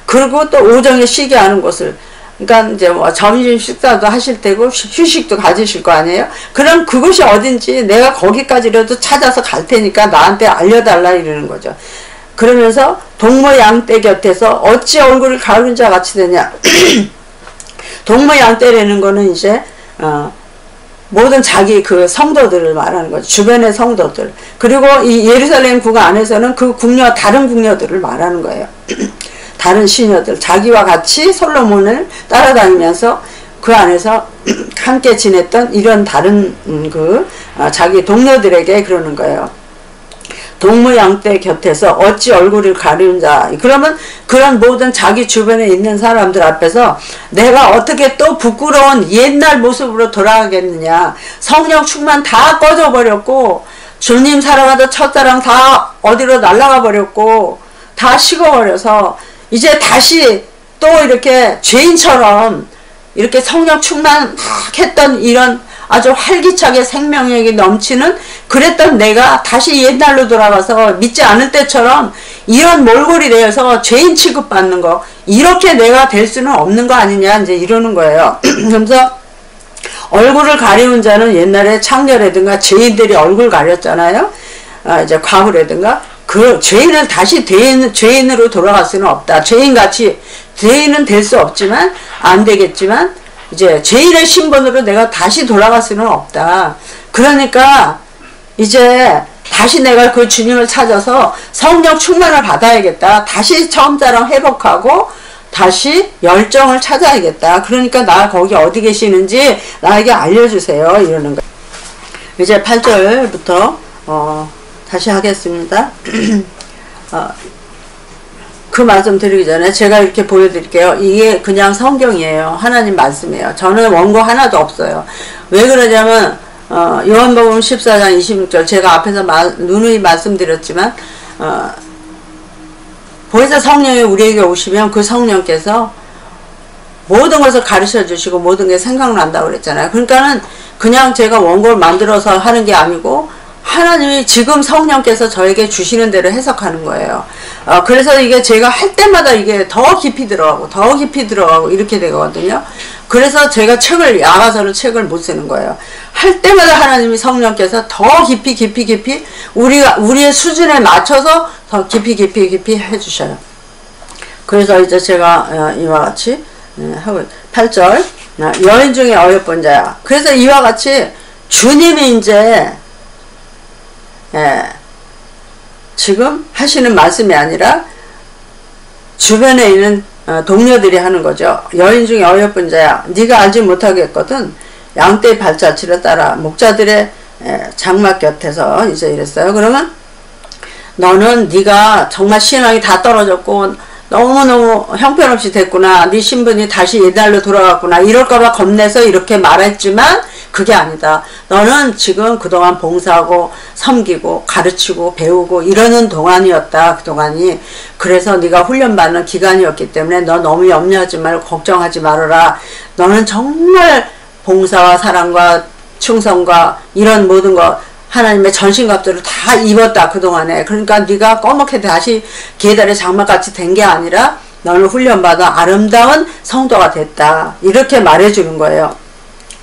그리고 또 오정에 쉬게 하는 곳을 그러니까 이제 뭐 점심 식사도 하실 테고 휴식도 가지실 거 아니에요. 그럼 그것이 어딘지 내가 거기까지라도 찾아서 갈 테니까 나한테 알려달라 이러는 거죠. 그러면서 동무 양떼 곁에서 어찌 얼굴을 가른 자 같이 되냐. 동무 양떼라는 거는 이제 모든 자기 그 성도들을 말하는 거죠. 주변의 성도들. 그리고 이 예루살렘 궁 안에서는 그 다른 궁녀들을 말하는 거예요. 다른 시녀들. 자기와 같이 솔로몬을 따라다니면서 그 안에서 함께 지냈던 이런 다른 자기 동료들에게 그러는 거예요. 동무양떼 곁에서 어찌 얼굴을 가리는 자. 그러면 그런 모든 자기 주변에 있는 사람들 앞에서 내가 어떻게 또 부끄러운 옛날 모습으로 돌아가겠느냐. 성령 충만 다 꺼져버렸고 주님 사랑하던 첫사랑 다 어디로 날아가 버렸고 다 식어버려서 이제 다시 또 이렇게 죄인처럼 이렇게 성령 충만 막 했던 이런 아주 활기차게 생명력이 넘치는 그랬던 내가 다시 옛날로 돌아가서 믿지 않을 때처럼 이런 몰골이 되어서 죄인 취급받는 거 이렇게 내가 될 수는 없는 거 아니냐 이제 이러는 거예요. 그래서 얼굴을 가리운 자는 옛날에 창녀라든가 죄인들이 얼굴 가렸잖아요. 이제 과부라든가 그 죄인은 다시 죄인으로 돌아갈 수는 없다. 죄인은 될 수 없지만 안 되겠지만 이제 죄인의 신분으로 내가 다시 돌아갈 수는 없다. 그러니까 이제 다시 내가 그 주님을 찾아서 성령 충만을 받아야겠다. 다시 처음처럼 회복하고 다시 열정을 찾아야겠다. 그러니까 나 거기 어디 계시는지 나에게 알려주세요. 이러는 거예요. 이제 8절부터 다시 하겠습니다. 그 말씀 드리기 전에 제가 이렇게 보여드릴게요. 이게 그냥 성경이에요. 하나님 말씀이에요. 저는 원고 하나도 없어요. 왜 그러냐면 요한복음 14장 26절 제가 앞에서 누누이 말씀드렸지만 보혜사 성령이 우리에게 오시면 그 성령께서 모든 것을 가르쳐 주시고 모든 게 생각난다고 그랬잖아요. 그러니까는 그냥 제가 원고를 만들어서 하는 게 아니고 하나님이 지금 성령께서 저에게 주시는 대로 해석하는 거예요. 그래서 이게 제가 할 때마다 이게 더 깊이 들어가고 이렇게 되거든요. 그래서 제가 나가서는 책을 못 쓰는 거예요. 할 때마다 하나님이 성령께서 더 깊이 우리의 수준에 맞춰서 더 깊이 해주셔요. 그래서 이제 제가 이와 같이 하고 8절 여인 중에 어여쁜 자야. 그래서 이와 같이 주님이 이제 지금 하시는 말씀이 아니라 주변에 있는 동료들이 하는 거죠. 여인 중에 어여쁜 자야, 네가 알지 못하겠거든 양떼의 발자취를 따라 목자들의 장막 곁에서 이제 이랬어요. 그러면 너는 네가 정말 신앙이 다 떨어졌고 너무너무 형편없이 됐구나, 네 신분이 다시 옛날로 돌아갔구나 이럴까봐 겁내서 이렇게 말했지만 그게 아니다. 너는 지금 그동안 봉사하고 섬기고 가르치고 배우고 이러는 동안이었다. 그동안이. 그래서 네가 훈련받는 기간이었기 때문에 너 너무 염려하지 말고 걱정하지 말아라. 너는 정말 봉사와 사랑과 충성과 이런 모든 거 하나님의 전신갑주를 다 입었다 그동안에. 그러니까 네가 꺼멓게 다시 계달의 장막같이 된 게 아니라 너는 훈련받아 아름다운 성도가 됐다. 이렇게 말해주는 거예요.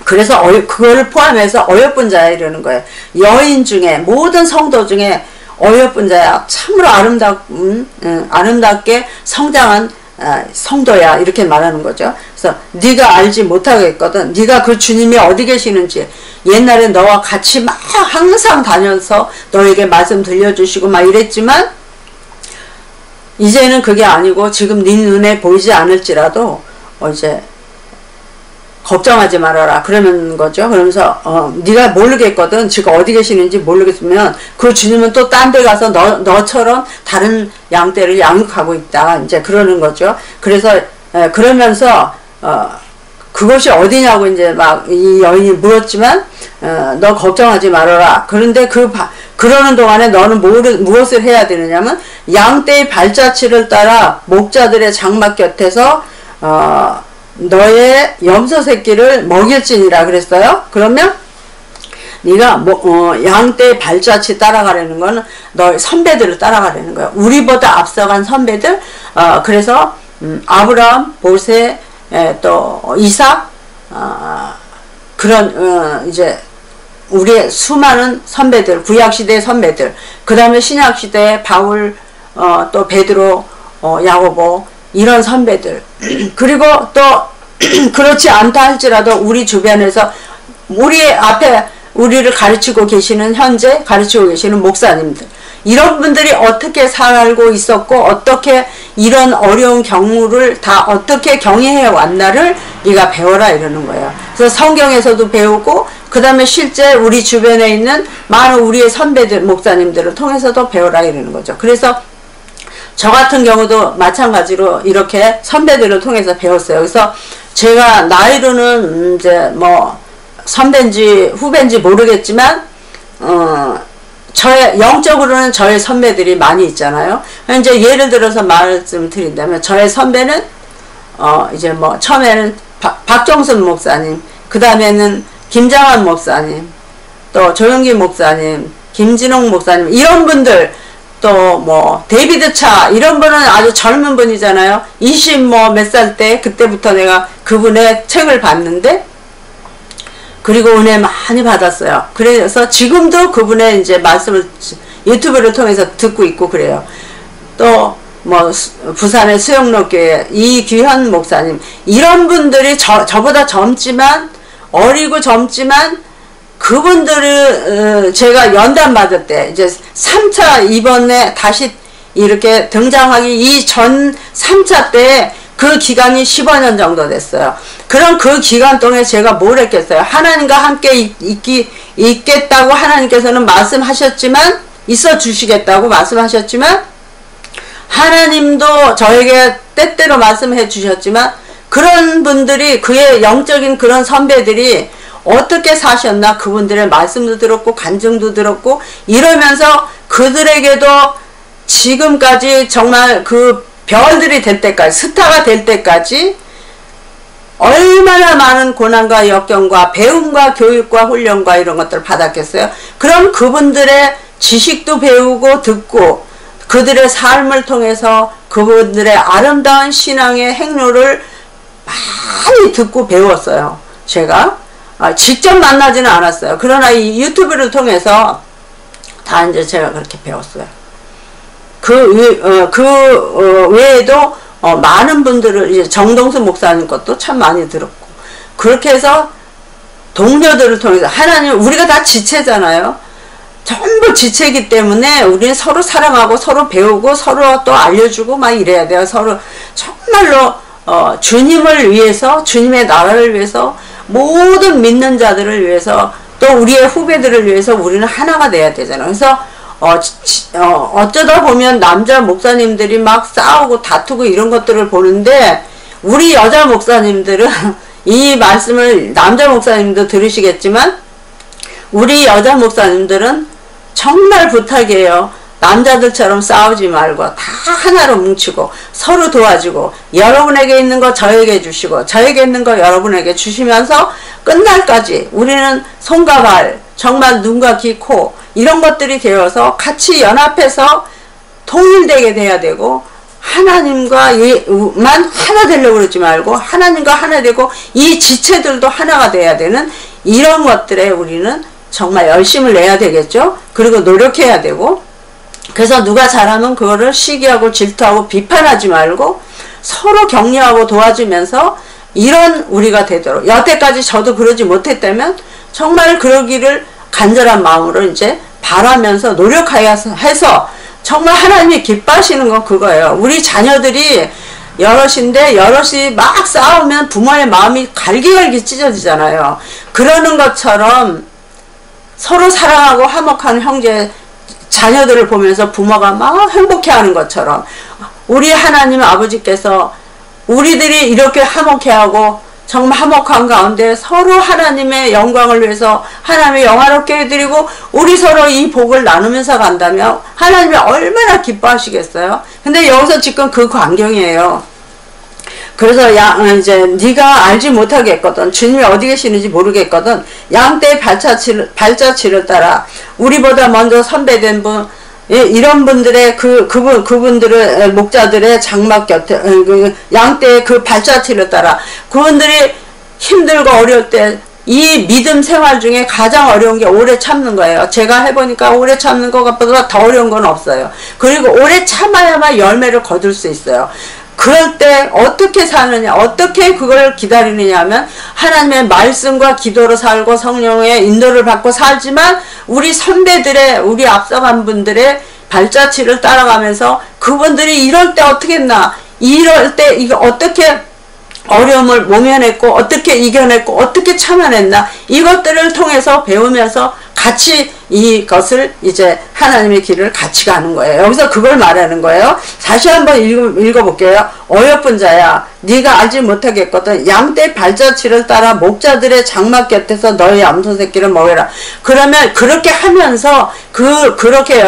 그래서 그걸 포함해서 어여쁜 자야 이러는 거예요. 여인 중에 모든 성도 중에 어여쁜 자야, 참으로 아름답게 성장한 성도야 이렇게 말하는 거죠. 그래서 네가 알지 못하겠거든. 네가 그 주님이 어디 계시는지, 옛날에 너와 같이 막 항상 다녀서 너에게 말씀 들려주시고 막 이랬지만 이제는 그게 아니고 지금 네 눈에 보이지 않을지라도 이제 걱정하지 말아라 그러는 거죠. 그러면서 네가 모르겠거든. 지금 어디 계시는지 모르겠으면 그 주님은 또 딴 데 가서 너처럼 다른 양떼를 양육하고 있다. 이제 그러는 거죠. 그래서 그러면서 그것이 어디냐고 이제 막 이 여인이 물었지만 너 걱정하지 말아라. 그런데 그러는 동안에 너는 무엇을 해야 되느냐면 양떼의 발자취를 따라 목자들의 장막 곁에서 너의 염소 새끼를 먹일지니라 그랬어요. 그러면 네가 양떼의 발자취 따라가려는 거는 너의 선배들을 따라가려는 거야. 우리보다 앞서간 선배들. 그래서 아브라함, 모세, 또 이삭, 그런 이제 우리의 수많은 선배들, 구약시대의 선배들, 그 다음에 신약시대의 바울, 또 베드로, 야고보, 이런 선배들. 그리고 또 그렇지 않다 할지라도 우리 주변에서 우리 앞에 우리를 가르치고 계시는, 현재 가르치고 계시는 목사님들, 이런 분들이 어떻게 살고 있었고 어떻게 이런 어려운 경우를 다 어떻게 경외해 왔나를 네가 배워라 이러는 거예요. 그래서 성경에서도 배우고 그 다음에 실제 우리 주변에 있는 많은 우리의 선배들, 목사님들을 통해서도 배워라 이러는 거죠. 그래서 저 같은 경우도 마찬가지로 이렇게 선배들을 통해서 배웠어요. 그래서 제가 나이로는 이제 뭐 선배인지 후배인지 모르겠지만 저의 영적으로는 저의 선배들이 많이 있잖아요. 이제 예를 들어서 말씀드린다면 저의 선배는 이제 뭐 처음에는 박정순 목사님, 그 다음에는 김장환 목사님, 또 조영기 목사님, 김진홍 목사님, 이런 분들, 또 뭐 데이비드 차 이런 분은 아주 젊은 분이잖아요. 20 뭐 몇 살 때 그때부터 내가 그분의 책을 봤는데, 그리고 은혜 많이 받았어요. 그래서 지금도 그분의 이제 말씀을 유튜브를 통해서 듣고 있고 그래요. 또 뭐 부산의 수영로교회 이규현 목사님, 이런 분들이 저보다 젊지만, 어리고 젊지만, 그분들을 제가 연단 받을 때 이제 3차 이번에 다시 이렇게 등장하기 이전 3차 때 그 기간이 15년 정도 됐어요. 그럼 그 기간 동안에 제가 뭘 했겠어요? 하나님과 함께 있겠다고 하나님께서는 말씀하셨지만, 있어 주시겠다고 말씀하셨지만, 하나님도 저에게 때때로 말씀해 주셨지만, 그런 분들이, 그의 영적인 그런 선배들이 어떻게 사셨나, 그분들의 말씀도 들었고 간증도 들었고 이러면서 그들에게도 지금까지 정말 그 별들이 될 때까지, 스타가 될 때까지 얼마나 많은 고난과 역경과 배움과 교육과 훈련과 이런 것들을 받았겠어요. 그럼 그분들의 지식도 배우고 듣고 그들의 삶을 통해서 그분들의 아름다운 신앙의 행로를 많이 듣고 배웠어요. 제가 직접 만나지는 않았어요. 그러나 이 유튜브를 통해서 다 이제 제가 그렇게 배웠어요. 외에도 많은 분들을, 이제 정동수 목사님 것도 참 많이 들었고, 그렇게 해서 동료들을 통해서 하나님 우리가 다 지체잖아요. 전부 지체이기 때문에 우리는 서로 사랑하고 서로 배우고 서로 또 알려주고 막 이래야 돼요. 서로 정말로 주님을 위해서 주님의 나라를 위해서 모든 믿는 자들을 위해서 또 우리의 후배들을 위해서 우리는 하나가 돼야 되잖아요. 그래서 어쩌다 보면 남자 목사님들이 막 싸우고 다투고 이런 것들을 보는데 우리 여자 목사님들은 이 말씀을 남자 목사님도 들으시겠지만 우리 여자 목사님들은 정말 부탁이에요. 남자들처럼 싸우지 말고 다 하나로 뭉치고 서로 도와주고 여러분에게 있는 거 저에게 주시고 저에게 있는 거 여러분에게 주시면서 끝날까지 우리는 손과 발 정말 눈과 귀, 코 이런 것들이 되어서 같이 연합해서 통일되게 돼야 되고 하나님과만 하나 되려고 그러지 말고 하나님과 하나 되고 이 지체들도 하나가 돼야 되는 이런 것들에 우리는 정말 열심을 내야 되겠죠. 그리고 노력해야 되고 그래서 누가 잘하면 그거를 시기하고 질투하고 비판하지 말고 서로 격려하고 도와주면서 이런 우리가 되도록 여태까지 저도 그러지 못했다면 정말 그러기를 간절한 마음으로 이제 바라면서 노력해서 정말 하나님이 기뻐하시는 건 그거예요. 우리 자녀들이 여럿인데 여럿이 막 싸우면 부모의 마음이 갈기갈기 찢어지잖아요. 그러는 것처럼 서로 사랑하고 화목한 형제 자녀들을 보면서 부모가 막 행복해하는 것처럼 우리 하나님 아버지께서 우리들이 이렇게 화목해하고 정말 화목한 가운데 서로 하나님의 영광을 위해서 하나님의 영화롭게 해드리고 우리 서로 이 복을 나누면서 간다면 하나님이 얼마나 기뻐하시겠어요. 근데 여기서 지금 그 광경이에요. 그래서 이제 네가 알지 못하겠거든. 주님이 어디 계시는지 모르겠거든. 양떼의 발자취를 따라 우리보다 먼저 선배된 분 이런 분들의 그분들의 목자들의 장막 곁에 양떼의 그 발자취를 따라 그분들이 힘들고 어려울 때 이 믿음 생활 중에 가장 어려운 게 오래 참는 거예요. 제가 해보니까 오래 참는 것보다 더 어려운 건 없어요. 그리고 오래 참아야만 열매를 거둘 수 있어요. 그럴 때 어떻게 사느냐 어떻게 그걸 기다리느냐 하면 하나님의 말씀과 기도로 살고 성령의 인도를 받고 살지만 우리 선배들의 우리 앞서간 분들의 발자취를 따라가면서 그분들이 이럴 때 어떻게 했나 이럴 때 이거 어떻게 어려움을 모면했고 어떻게 이겨냈고 어떻게 참아냈나 이것들을 통해서 배우면서 같이 이것을 이제 하나님의 길을 같이 가는 거예요. 여기서 그걸 말하는 거예요. 다시 한번 읽어볼게요. 어여쁜 자야 네가 알지 못하겠거든. 양떼 발자취를 따라 목자들의 장막 곁에서 너의 암소 새끼를 먹여라. 그러면 그렇게 하면서 그렇게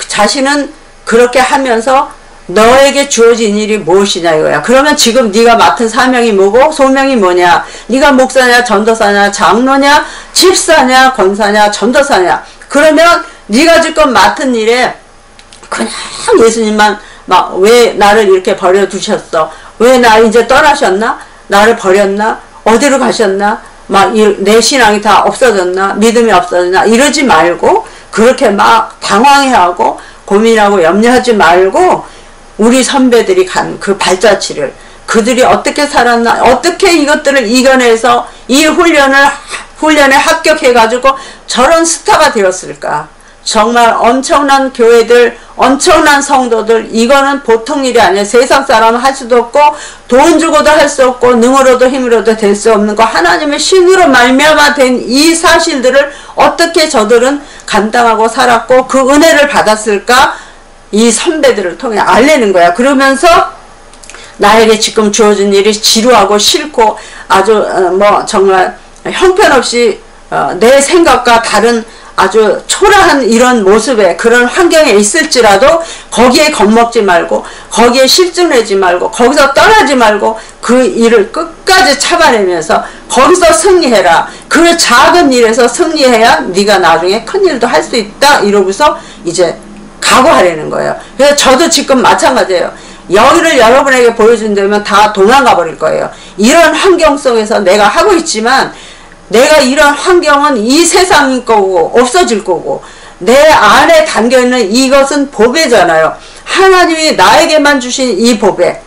자신은 그렇게 하면서 너에게 주어진 일이 무엇이냐 이거야. 그러면 지금 네가 맡은 사명이 뭐고 소명이 뭐냐. 네가 목사냐 전도사냐 장로냐 집사냐 권사냐 전도사냐. 그러면 네가 지금 맡은 일에 그냥 예수님만 막 왜 나를 이렇게 버려두셨어. 왜 나 이제 떠나셨나. 나를 버렸나. 어디로 가셨나. 막 내 신앙이 다 없어졌나. 믿음이 없어졌나. 이러지 말고 그렇게 막 당황해하고 고민하고 염려하지 말고 우리 선배들이 간 그 발자취를 그들이 어떻게 살았나 어떻게 이것들을 이겨내서 이 훈련에 합격해가지고 저런 스타가 되었을까. 정말 엄청난 교회들 엄청난 성도들 이거는 보통 일이 아니에요. 세상 사람은 할 수도 없고 돈 주고도 할 수 없고 능으로도 힘으로도 될 수 없는 거 하나님의 신으로 말미암아 된 이 사실들을 어떻게 저들은 감당하고 살았고 그 은혜를 받았을까. 이 선배들을 통해 알리는 거야. 그러면서 나에게 지금 주어진 일이 지루하고 싫고 아주 정말 형편없이 내 생각과 다른 아주 초라한 이런 모습에 그런 환경에 있을지라도 거기에 겁먹지 말고 거기에 실증내지 말고 거기서 떠나지 말고 그 일을 끝까지 참아내면서 거기서 승리해라. 그 작은 일에서 승리해야 네가 나중에 큰 일도 할 수 있다. 이러고서 이제 각오하려는 거예요. 그래서 저도 지금 마찬가지예요. 여기를 여러분에게 보여준다면 다 도망가 버릴 거예요. 이런 환경 속에서 내가 하고 있지만 내가 이런 환경은 이 세상인 거고 없어질 거고 내 안에 담겨있는 이것은 보배잖아요. 하나님이 나에게만 주신 이 보배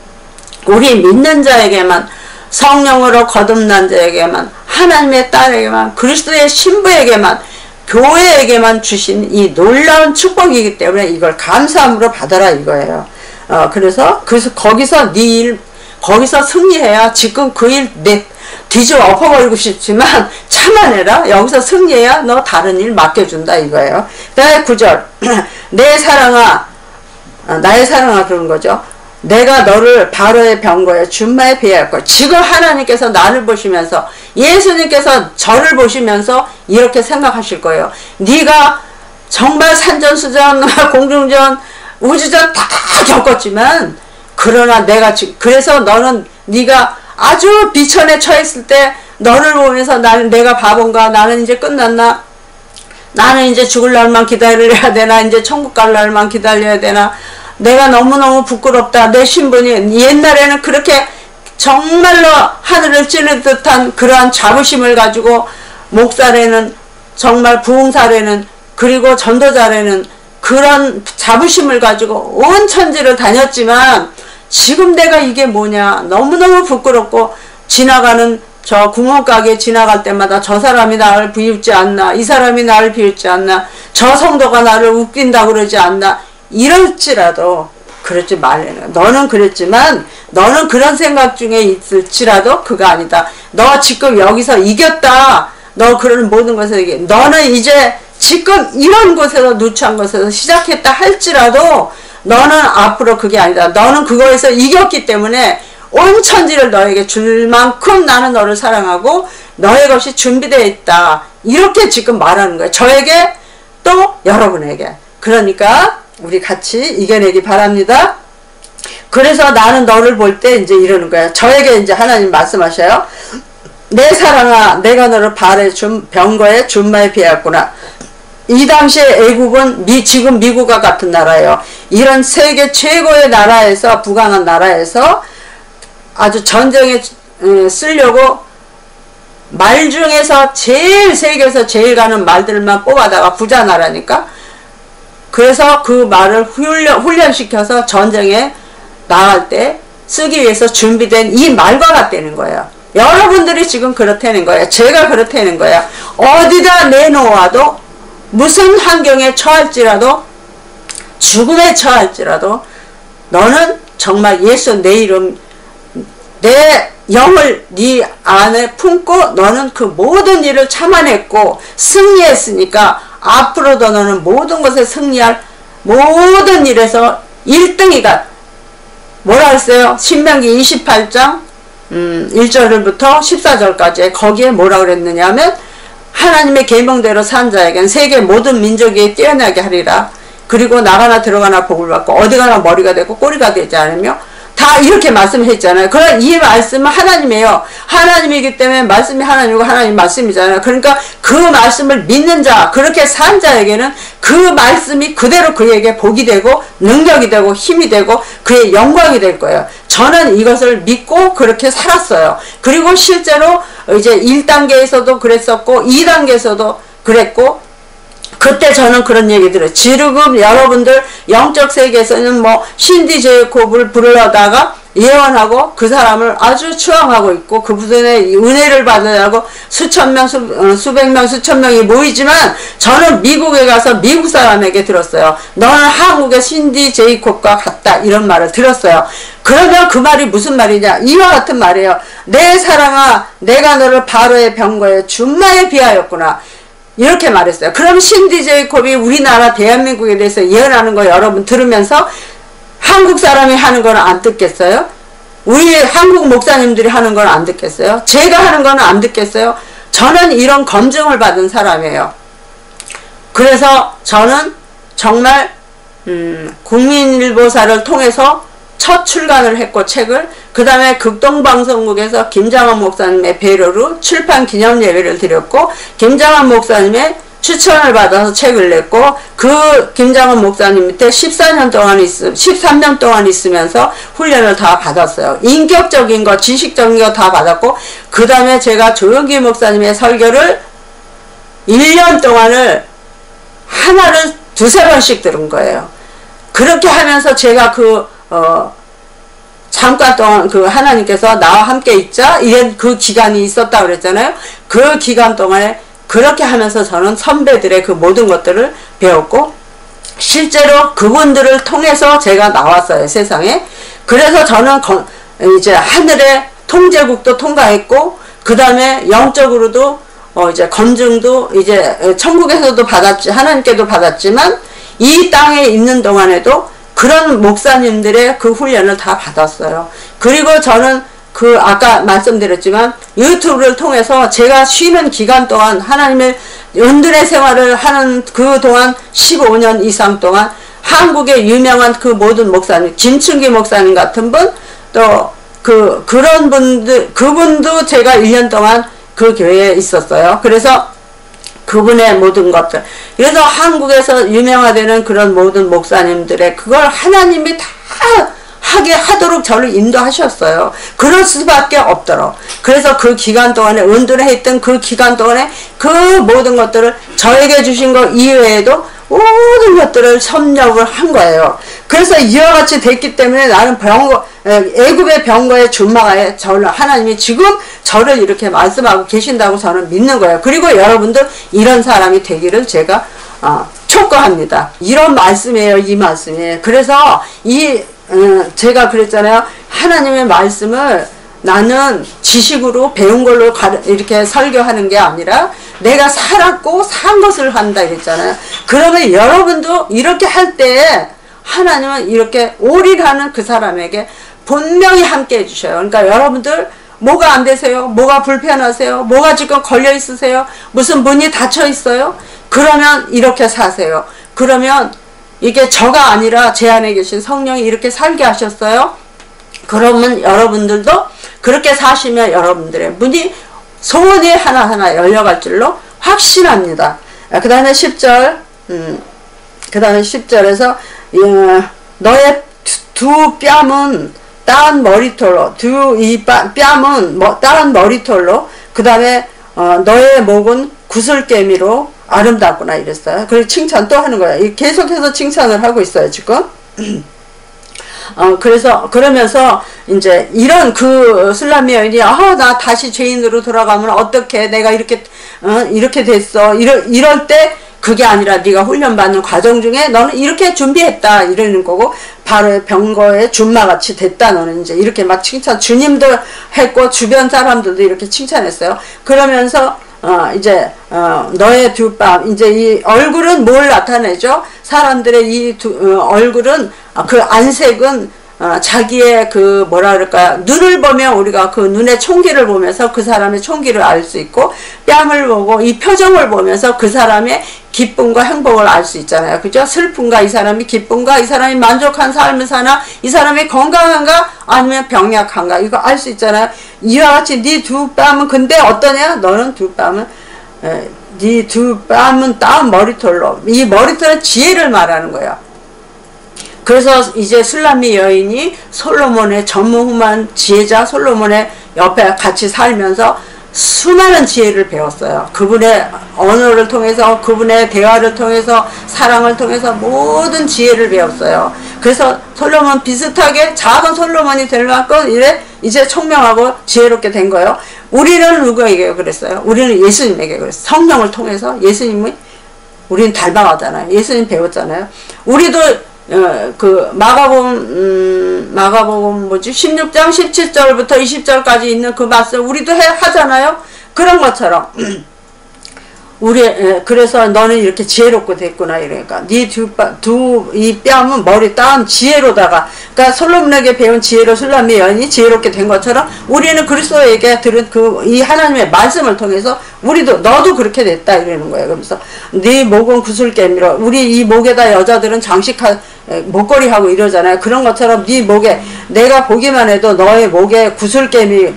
우리 믿는 자에게만 성령으로 거듭난 자에게만 하나님의 딸에게만, 그리스도의 신부에게만, 교회에게만 주신 이 놀라운 축복이기 때문에 이걸 감사함으로 받아라 이거예요. 그래서 거기서 네 일, 거기서 승리해야, 지금 그 일 뒤집어 엎어버리고 싶지만 참아내라. 여기서 승리해야 너 다른 일 맡겨준다 이거예요. 그 다음에 9절 내 사랑아, 나의 사랑아 그런 거죠. 내가 너를 바로의 병거에 준마에 비할 것. 지금 하나님께서 나를 보시면서, 예수님께서 저를 보시면서 이렇게 생각하실 거예요. 네가 정말 산전수전, 공중전, 우주전 다 겪었지만, 그러나 내가 그래서 너는 네가 아주 비천에 처했을 때 너를 보면서 내가 바본가, 나는 이제 끝났나, 나는 이제 죽을 날만 기다려야 되나, 이제 천국 갈 날만 기다려야 되나, 내가 너무너무 부끄럽다. 내 신분이, 옛날에는 그렇게 정말로 하늘을 찌르 듯한 그러한 자부심을 가지고 목사래는, 정말 부흥사래는, 그리고 전도자래는 그런 자부심을 가지고 온 천지를 다녔지만, 지금 내가 이게 뭐냐, 너무너무 부끄럽고, 지나가는 저 구멍가게 지나갈 때마다 저 사람이 나를 비웃지 않나, 이 사람이 나를 비웃지 않나, 저 성도가 나를 웃긴다 그러지 않나, 이럴지라도 그러지 말래는. 너는 그랬지만, 너는 그런 생각 중에 있을지라도 그거 아니다. 너 지금 여기서 이겼다. 너 그런 모든 것을 이겨. 너는 이제 지금 이런 곳에서, 누추한 곳에서 시작했다 할지라도 너는 앞으로 그게 아니다. 너는 그거에서 이겼기 때문에 온 천지를 너에게 줄 만큼 나는 너를 사랑하고 너의 것이 준비되어 있다. 이렇게 지금 말하는 거예요. 저에게 또 여러분에게. 그러니까 우리 같이 이겨내기 바랍니다. 그래서 나는 너를 볼 때 이제 이러는 거야. 저에게 이제 하나님 말씀하셔요. 내 사랑아, 내가 너를 병거에 준마에 비하였구나. 이 당시에 애국은 지금 미국과 같은 나라예요. 이런 세계 최고의 나라에서, 부강한 나라에서 아주 전쟁에 쓰려고 말 중에서 세계에서 제일 가는 말들만 뽑아다가 부자 나라니까. 그래서 그 말을 훈련시켜서 전쟁에 나갈 때 쓰기 위해서 준비된 이 말과 같다는 거예요. 여러분들이 지금 그렇다는 거예요. 제가 그렇다는 거예요. 어디다 내놓아도, 무슨 환경에 처할지라도, 죽음에 처할지라도 너는 정말 예수 내 이름, 내 영을 네 안에 품고 너는 그 모든 일을 참아냈고 승리했으니까 앞으로도 너는 모든 것에 승리할, 모든 일에서 1등이가 뭐라 했어요? 신명기 28장 1절부터 14절까지 거기에 뭐라 그랬느냐 하면, 하나님의 계명대로 산 자에겐 세계 모든 민족이 뛰어나게 하리라. 그리고 나가나 들어가나 복을 받고 어디 가나 머리가 되고 꼬리가 되지 않으며, 다 이렇게 말씀했잖아요. 그럼 이 말씀은 하나님이에요. 하나님이기 때문에 말씀이 하나님이고 하나님 말씀이잖아요. 그러니까 그 말씀을 믿는 자, 그렇게 산 자에게는 그 말씀이 그대로 그에게 복이 되고 능력이 되고 힘이 되고 그의 영광이 될 거예요. 저는 이것을 믿고 그렇게 살았어요. 그리고 실제로 이제 1단계에서도 그랬었고 2단계에서도 그랬고, 그때 저는 그런 얘기 들어요. 지금 여러분들 영적 세계에서는 뭐 신디 제이콥을 부르려다가 예언하고 그 사람을 아주 추앙하고 있고 그분의 은혜를 받으려고 수천 명, 수백 명, 수천 명이 모이지만, 저는 미국에 가서 미국 사람에게 들었어요. 너는 한국의 신디 제이콥과 같다, 이런 말을 들었어요. 그러면 그 말이 무슨 말이냐, 이와 같은 말이에요. 내 사랑아, 내가 너를 바로의 병거에 준마에 비하였구나, 이렇게 말했어요. 그럼 신디 제이콥이 우리나라 대한민국에 대해서 예언하는 거 여러분 들으면서 한국 사람이 하는 건 안 듣겠어요? 우리 한국 목사님들이 하는 건 안 듣겠어요? 제가 하는 건 안 듣겠어요? 저는 이런 검증을 받은 사람이에요. 그래서 저는 정말 국민일보사를 통해서 첫 출간을 했고, 책을, 그 다음에 극동방송국에서 김장원 목사님의 배려로 출판 기념 예배를 드렸고, 김장원 목사님의 추천을 받아서 책을 냈고, 그 김장원 목사님 밑에 13년 동안 있으면서 훈련을 다 받았어요. 인격적인 거, 지식적인 거 다 받았고, 그 다음에 제가 조영기 목사님의 설교를 1년 동안을 하나를 두세 번씩 들은 거예요. 그렇게 하면서 제가 잠깐 동안 그 하나님께서 나와 함께 있자 이런 그 기간이 있었다 그랬잖아요. 그 기간 동안에 그렇게 하면서 저는 선배들의 그 모든 것들을 배웠고 실제로 그분들을 통해서 제가 나왔어요, 세상에. 그래서 저는 이제 하늘의 통제국도 통과했고 그 다음에 영적으로도 이제 검증도 이제 천국에서도 받았지, 하나님께도 받았지만 이 땅에 있는 동안에도 그런 목사님들의 그 훈련을 다 받았어요. 그리고 저는 그 아까 말씀드렸지만 유튜브를 통해서 제가 쉬는 기간 동안 하나님의 은둔의 생활을 하는 그 동안 15년 이상 동안 한국의 유명한 그 모든 목사님, 김춘기 목사님 같은 분, 또 그런 분들, 그분도 제가 1년 동안 그 교회에 있었어요. 그래서 그분의 모든 것들. 그래서 한국에서 유명화되는 그런 모든 목사님들의 그걸 하나님이 다 하게 하도록 저를 인도하셨어요. 그럴 수밖에 없도록. 그래서 그 기간 동안에 은둔해 있던 그 기간 동안에 그 모든 것들을 저에게 주신 것 이외에도 모든 것들을 섭렵을 한 거예요. 그래서 이와 같이 됐기 때문에 나는 애굽의 병거의 준마가에 저를 하나님이 지금 저를 이렇게 말씀하고 계신다고 저는 믿는 거예요. 그리고 여러분들 이런 사람이 되기를 제가 촉구합니다. 이런 말씀이에요, 이 말씀이. 그래서 제가 그랬잖아요. 하나님의 말씀을 나는 지식으로 배운 걸로 이렇게 설교하는 게 아니라 내가 살았고 산 것을 한다 이랬잖아요. 그러면 여러분도 이렇게 할 때 하나님은 이렇게 올인하는 그 사람에게 분명히 함께 해주셔요. 그러니까 여러분들 뭐가 안 되세요? 뭐가 불편하세요? 뭐가 지금 걸려 있으세요? 무슨 문이 닫혀 있어요? 그러면 이렇게 사세요. 그러면 이게 저가 아니라 제 안에 계신 성령이 이렇게 살게 하셨어요. 그러면 여러분들도 그렇게 사시면 여러분들의 문이 소원이 하나하나 열려갈 줄로 확신합니다. 그 다음에 10절, 그 다음에 10절에서 너의 두 뺨은 따은 머리털로, 이 뺨은 따은 머리털로, 그 다음에 너의 목은 구슬개미로 아름답구나 이랬어요. 그리고 칭찬 또 하는 거예요. 계속해서 칭찬을 하고 있어요, 지금. 그러면서, 이제, 이런 그 술람 여인이, 나 다시 죄인으로 돌아가면 어떻게, 내가 이렇게 됐어. 이럴 때, 그게 아니라 네가 훈련받는 과정 중에 너는 이렇게 준비했다. 이러는 거고, 바로 병거의 준마같이 됐다. 너는 이제 이렇게 막 칭찬, 주님도 했고, 주변 사람들도 이렇게 칭찬했어요. 그러면서, 너의 두 뺨, 이제 이 얼굴은 뭘 나타내죠? 사람들의 이 얼굴은, 그 안색은, 자기의 그 뭐라 그럴까요? 눈을 보면 우리가 그 눈의 총기를 보면서 그 사람의 총기를 알 수 있고, 뺨을 보고 이 표정을 보면서 그 사람의 기쁨과 행복을 알 수 있잖아요. 그죠? 슬픔과 이 사람이 기쁨과 이 사람이 만족한 삶을 사나, 이 사람이 건강한가 아니면 병약한가 이거 알 수 있잖아요. 이와 같이 네 두 뺨은 근데 어떠냐? 너는 두 뺨은 네 두 뺨은 따은 머리털로, 이 머리털은 지혜를 말하는 거예요. 그래서 이제 술람미 여인이 솔로몬의 전무후무한 지혜자 솔로몬의 옆에 같이 살면서 수많은 지혜를 배웠어요. 그분의 언어를 통해서, 그분의 대화를 통해서, 사랑을 통해서 모든 지혜를 배웠어요. 그래서 솔로몬 비슷하게 작은 솔로몬이 될 만큼 이제 총명하고 지혜롭게 된 거예요. 우리는 누구에게 그랬어요? 우리는 예수님에게 그랬어요. 성령을 통해서 예수님이 우리는 닮아가잖아요. 예수님 배웠잖아요. 우리도 그 마가복음 16장 17절부터 20절까지 있는 그 말씀 우리도 하잖아요. 그런 것처럼 그래서 너는 이렇게 지혜롭고 됐구나 이러니까 네 이 뺨은 머리 따은 지혜로다가, 그러니까 솔로몬에게 배운 지혜로 술람미 여인이 지혜롭게 된 것처럼 우리는 그리스도에게 들은 이 하나님의 말씀을 통해서 우리도 너도 그렇게 됐다 이러는 거예요. 그러면서 네 목은 구슬개미로, 우리 이 목에다 여자들은 목걸이 하고 이러잖아요. 그런 것처럼 네 목에, 내가 보기만 해도 너의 목에 구슬개미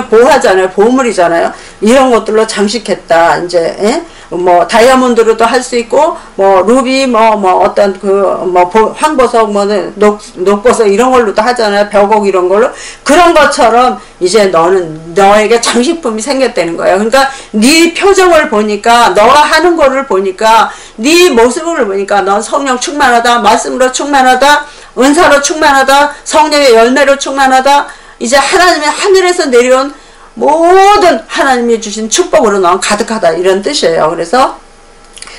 보호하잖아요. 보물이잖아요. 이런 것들로 장식했다. 이제 뭐 다이아몬드로도 할 수 있고, 뭐 루비, 어떤 황보석, 녹보석 이런 걸로도 하잖아요. 벽옥 이런 걸로. 그런 것처럼 이제 너에게 장식품이 생겼다는 거예요. 그러니까 네 표정을 보니까, 너가 하는 거를 보니까, 네 모습을 보니까 넌 성령 충만하다, 말씀으로 충만하다, 은사로 충만하다, 성령의 열매로 충만하다, 이제 하나님의 하늘에서 내려온 모든 하나님이 주신 축복으로 넌 가득하다, 이런 뜻이에요. 그래서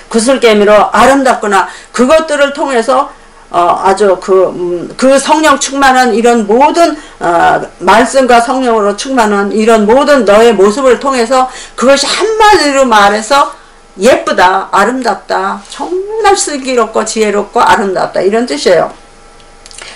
구슬개미로 아름답구나, 그것들을 통해서 아주 그 성령 충만한 이런 모든 말씀과 성령으로 충만한 이런 모든 너의 모습을 통해서 그것이 한마디로 말해서 예쁘다, 아름답다, 정말 슬기롭고 지혜롭고 아름답다, 이런 뜻이에요.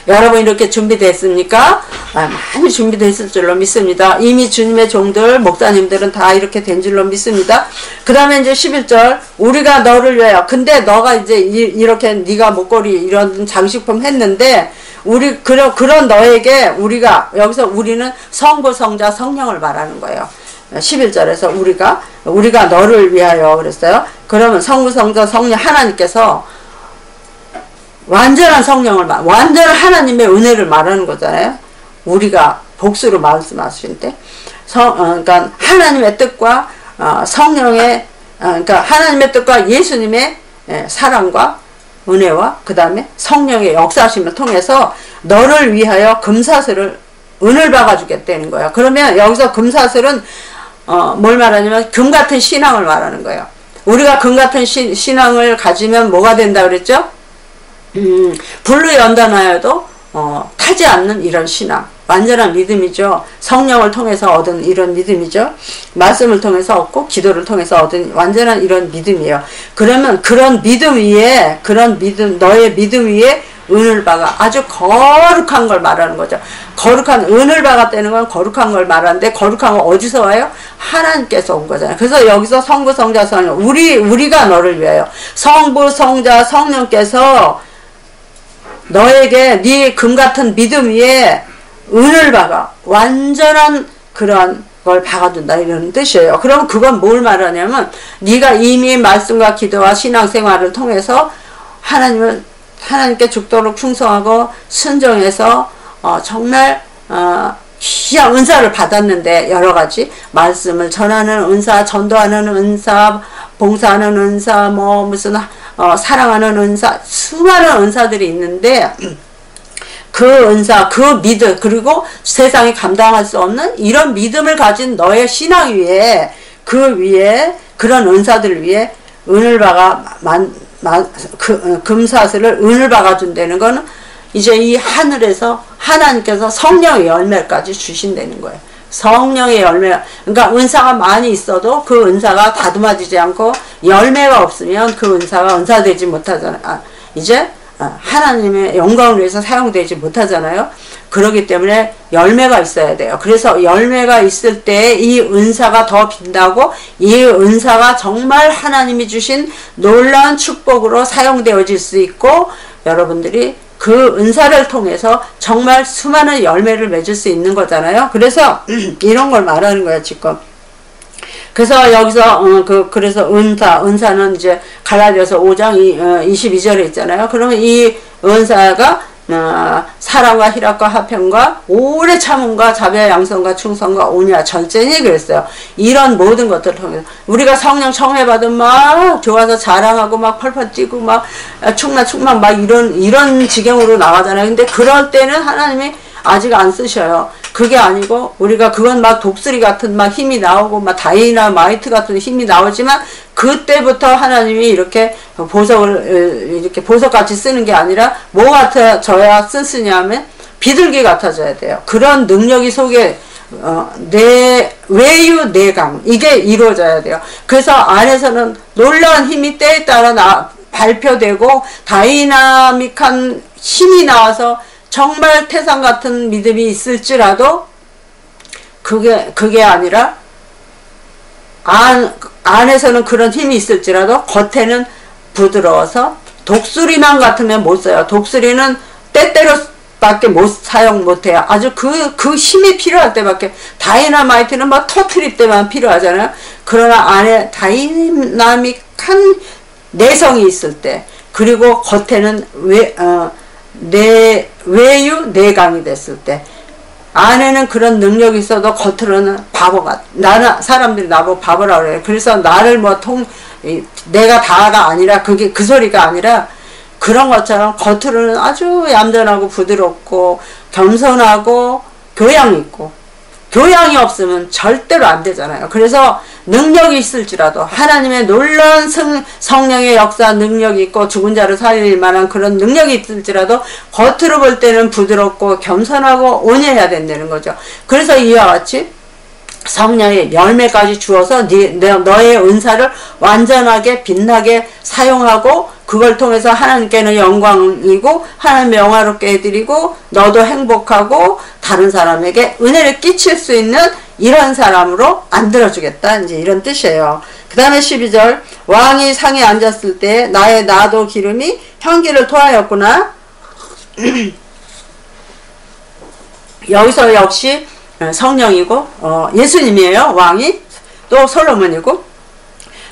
여러분 이렇게 준비됐습니까? 많이 준비됐을 줄로 믿습니다. 이미 주님의 종들, 목사님들은 다 이렇게 된 줄로 믿습니다. 그 다음에 이제 11절, 우리가 너를 위하여. 근데 너가 이제 이렇게 네가 목걸이 이런 장식품 했는데, 그런 너에게 우리가, 여기서 우리는 성부, 성자, 성령을 말하는 거예요. 11절에서 우리가 너를 위하여 그랬어요. 그러면 성부, 성자, 성령 하나님께서 완전한 성령을 완전한 하나님의 은혜를 말하는 거잖아요. 우리가 복수로 말씀하실 때 그러니까 하나님의 뜻과 성령의 그러니까 하나님의 뜻과 예수님의 사랑과 은혜와 그 다음에 성령의 역사심을 통해서 너를 위하여 금사슬을 은을 박아주겠다는 거예요. 그러면 여기서 금사슬은 뭘 말하냐면 금같은 신앙을 말하는 거예요. 우리가 금같은 신앙을 가지면 뭐가 된다 그랬죠? 불로 연단하여도 타지 않는 이런 신앙, 완전한 믿음이죠. 성령을 통해서 얻은 이런 믿음이죠. 말씀을 통해서 얻고 기도를 통해서 얻은 완전한 이런 믿음이에요. 그러면 그런 믿음 위에, 너의 믿음 위에 은을 박아, 아주 거룩한 걸 말하는 거죠. 거룩한 은을 박았다는 건 거룩한 걸 말하는데, 거룩한 건 어디서 와요? 하나님께서 온 거잖아요. 그래서 여기서 성부, 성자, 성령, 우리가 너를 위하여, 성부, 성자, 성령께서 너에게 네 금같은 믿음 위에 은을 박아, 완전한 그런 걸 박아준다, 이런 뜻이에요. 그럼 그건 뭘 말하냐면, 네가 이미 말씀과 기도와 신앙생활을 통해서 하나님께 죽도록 충성하고 순종해서 정말 귀한 은사를 받았는데, 여러가지 말씀을 전하는 은사, 전도하는 은사, 봉사하는 은사, 사랑하는 은사, 수많은 은사들이 있는데, 그 은사, 그 믿음, 그리고 세상이 감당할 수 없는 이런 믿음을 가진 너의 신앙 위에, 그런 은사들 위에 은을 박아, 금사슬을 은을 박아준다는 거는 이제 이 하늘에서 하나님께서 성령의 열매까지 주신다는 거예요. 성령의 열매, 그러니까 은사가 많이 있어도 그 은사가 다듬어지지 않고 열매가 없으면 그 은사가 은사되지 못하잖아요. 이제 하나님의 영광을 위해서 사용되지 못하잖아요. 그렇기 때문에 열매가 있어야 돼요. 그래서 열매가 있을 때 이 은사가 더 빈다고, 이 은사가 정말 하나님이 주신 놀라운 축복으로 사용되어질 수 있고, 여러분들이 그 은사를 통해서 정말 수많은 열매를 맺을 수 있는 거잖아요. 그래서 이런 걸 말하는 거야, 지금. 그래서 여기서 그래서 은사는 이제 갈라디아서 5장 22절에 있잖아요. 그러면 이 은사가 사랑과 희락과 화평과 오래 참음과 자비와 양선과 충성과 온유와 절제니 그랬어요. 이런 모든 것들을 통해서 우리가 성령 청해받으면 막 좋아서 자랑하고 막 펄펄 뛰고 막 충만 막 이런 지경으로 나가잖아요. 근데 그럴 때는 하나님이 아직 안 쓰셔요. 그게 아니고 우리가 그건 막 독수리 같은 막 힘이 나오고 막 다이나마이트 같은 힘이 나오지만, 그때부터 하나님이 이렇게 보석을 이렇게 보석같이 쓰는 게 아니라 뭐 같아져야 쓰느냐면 비둘기 같아져야 돼요. 그런 능력이 속에 외유내강, 이게 이루어져야 돼요. 그래서 안에서는 놀라운 힘이 때에 따라 발표되고 다이나믹한 힘이 나와서 정말 태산 같은 믿음이 있을지라도 그게 아니라 안에서는 그런 힘이 있을지라도 겉에는 부드러워서, 독수리만 같으면 못 써요. 독수리는 때때로밖에 사용 못해요. 아주 그 힘이 필요할 때밖에. 다이나마이트는 막 터트릴 때만 필요하잖아요. 그러나 안에 다이나믹한 내성이 있을 때, 그리고 겉에는 외유내강이 됐을 때, 안에는 그런 능력이 있어도 겉으로는 바보가, 사람들이 나보고 바보라고 그래요. 그래서 나를 내가 다가 아니라, 그게 그 소리가 아니라, 그런 것처럼 겉으로는 아주 얌전하고 부드럽고 겸손하고 교양 있고, 교양이 없으면 절대로 안 되잖아요. 그래서 능력이 있을지라도 하나님의 놀라운 성령의 역사 능력이 있고 죽은 자를 살릴 만한 그런 능력이 있을지라도 겉으로 볼 때는 부드럽고 겸손하고 온유해야 된다는 거죠. 그래서 이와 같이 성령의 열매까지 주어서 너의 은사를 완전하게 빛나게 사용하고, 그걸 통해서 하나님께는 영광이고 하나님 영화롭게 해드리고 너도 행복하고 다른 사람에게 은혜를 끼칠 수 있는 이런 사람으로 만들어주겠다, 이제 이런 뜻이에요. 그 다음에 12절, 왕이 상에 앉았을 때 나의 나도 기름이 향기를 토하였구나. 여기서 역시 성령이고 예수님이에요. 왕이 또 솔로몬이고,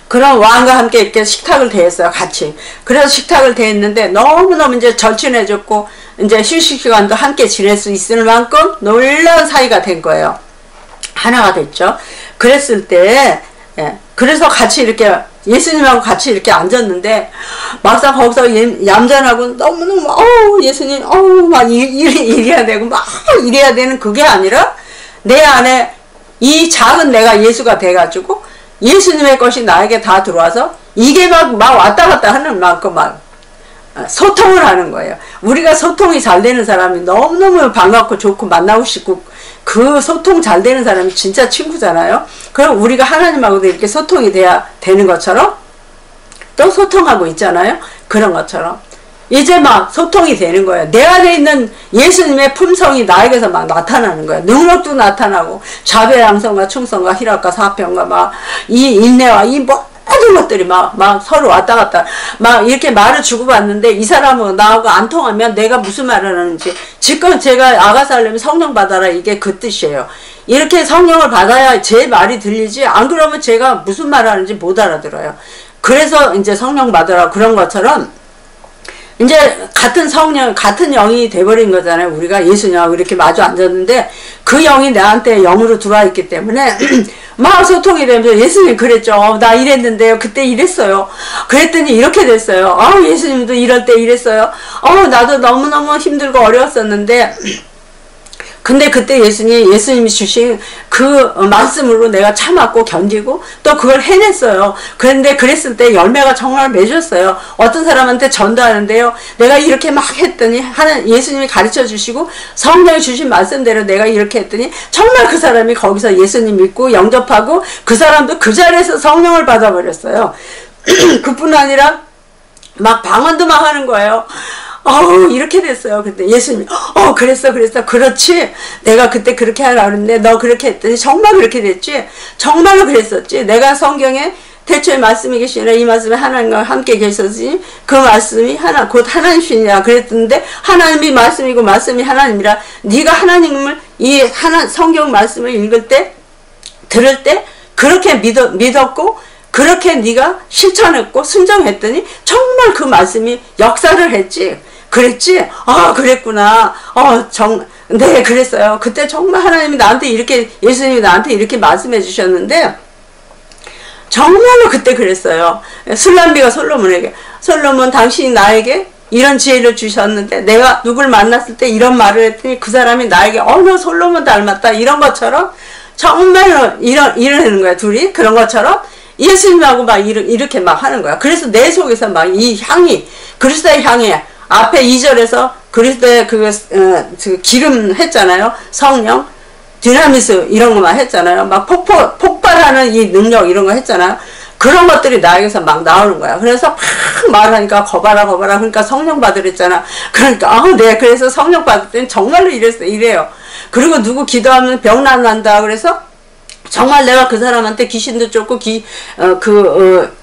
그런 왕과 함께 이렇게 식탁을 대했어요, 같이. 그래서 식탁을 대했는데 너무너무 이제 절친해졌고 이제 휴식 시간도 함께 지낼 수 있을 만큼 놀라운 사이가 된 거예요. 하나가 됐죠. 그랬을 때 그래서 같이 이렇게 예수님하고 같이 이렇게 앉았는데 막상 거기서 얌전하고 너무너무 예수님 막 이래야 되고 막 이래야 되는 그게 아니라 내 안에 이 작은 내가 예수가 돼가지고 예수님의 것이 나에게 다 들어와서 이게 막 왔다 갔다 하는 만큼 막 소통을 하는 거예요. 우리가 소통이 잘 되는 사람이 너무너무 반갑고 좋고 만나고 싶고, 그 소통 잘 되는 사람이 진짜 친구잖아요. 그럼 우리가 하나님하고도 이렇게 소통이 돼야 되는 것처럼 또 소통하고 있잖아요. 그런 것처럼 이제 막 소통이 되는 거예요. 내 안에 있는 예수님의 품성이 나에게서 막 나타나는 거예요. 능력도 나타나고 자비양성과 충성과 희락과 사평과 막 이 인내와 이 모든 것들이 막 서로 왔다 갔다 막 이렇게 말을 주고받는데, 이 사람은 나하고 안 통하면 내가 무슨 말을 하는지, 지금 제가 아가살렘 성령 받아라 이게 그 뜻이에요. 이렇게 성령을 받아야 제 말이 들리지, 안 그러면 제가 무슨 말을 하는지 못 알아들어요. 그래서 이제 성령 받아라 그런 것처럼 이제 같은 성령, 같은 영이 돼버린 거잖아요. 우리가 예수님하고 이렇게 마주 앉았는데 그 영이 나한테 영으로 들어와 있기 때문에 막 소통이 되면서 예수님 그랬죠. 나 이랬는데요. 그때 이랬어요. 그랬더니 이렇게 됐어요. 예수님도 이럴 때 이랬어요. 나도 너무너무 힘들고 어려웠었는데 근데 그때 예수님이 주신 그 말씀으로 내가 참았고 견디고 또 그걸 해냈어요. 그런데 그랬을 때 열매가 정말 맺었어요. 어떤 사람한테 전도하는데요, 내가 이렇게 막 했더니 예수님이 가르쳐 주시고 성령이 주신 말씀대로 내가 이렇게 했더니 정말 그 사람이 거기서 예수님 믿고 영접하고 그 사람도 그 자리에서 성령을 받아버렸어요. 그뿐 아니라 막 방언도 막 하는 거예요. 이렇게 됐어요. 근데 예수님이 그랬어 그렇지, 내가 그때 그렇게 하려고 했는데 너 그렇게 했더니 정말 그렇게 됐지, 정말로 그랬었지, 내가 성경에 태초에 말씀이 계시니라 이 말씀이 하나님과 함께 계셨으니 그 말씀이 곧 하나님이시니라 그랬는데, 하나님이 말씀이고 말씀이 하나님이라, 네가 하나님을 이 성경 말씀을 읽을 때 들을 때 그렇게 믿었고 그렇게 네가 실천했고 순종했더니 정말 그 말씀이 역사를 했지. 그랬지? 그랬구나. 네, 그랬어요. 그때 정말 하나님이 나한테 이렇게, 예수님이 나한테 이렇게 말씀해 주셨는데, 정말로 그때 그랬어요. 술람비가 솔로몬에게, 솔로몬 당신이 나에게 이런 지혜를 주셨는데, 내가 누굴 만났을 때 이런 말을 했더니 그 사람이 나에게, 너 솔로몬 닮았다. 이런 것처럼, 정말로 이러는 거야, 둘이. 그런 것처럼. 예수님하고 막 이렇게 막 하는 거야. 그래서 내 속에서 막 이 향이, 그리스도의 향이, 앞에 2절에서 그리스도의 그 기름 했잖아요. 성령, 디나미스 이런 거만 했잖아요. 막 폭발하는 이 능력 이런 거 했잖아요. 그런 것들이 나에게서 막 나오는 거야. 그래서 막 말하니까 거봐라 그러니까 성령 받으랬잖아. 그러니까 네, 그래서 성령 받을 때는 정말로 이래요. 그리고 누구 기도하면 병 난다 그래서 정말 내가 그 사람한테 귀신도 쫓고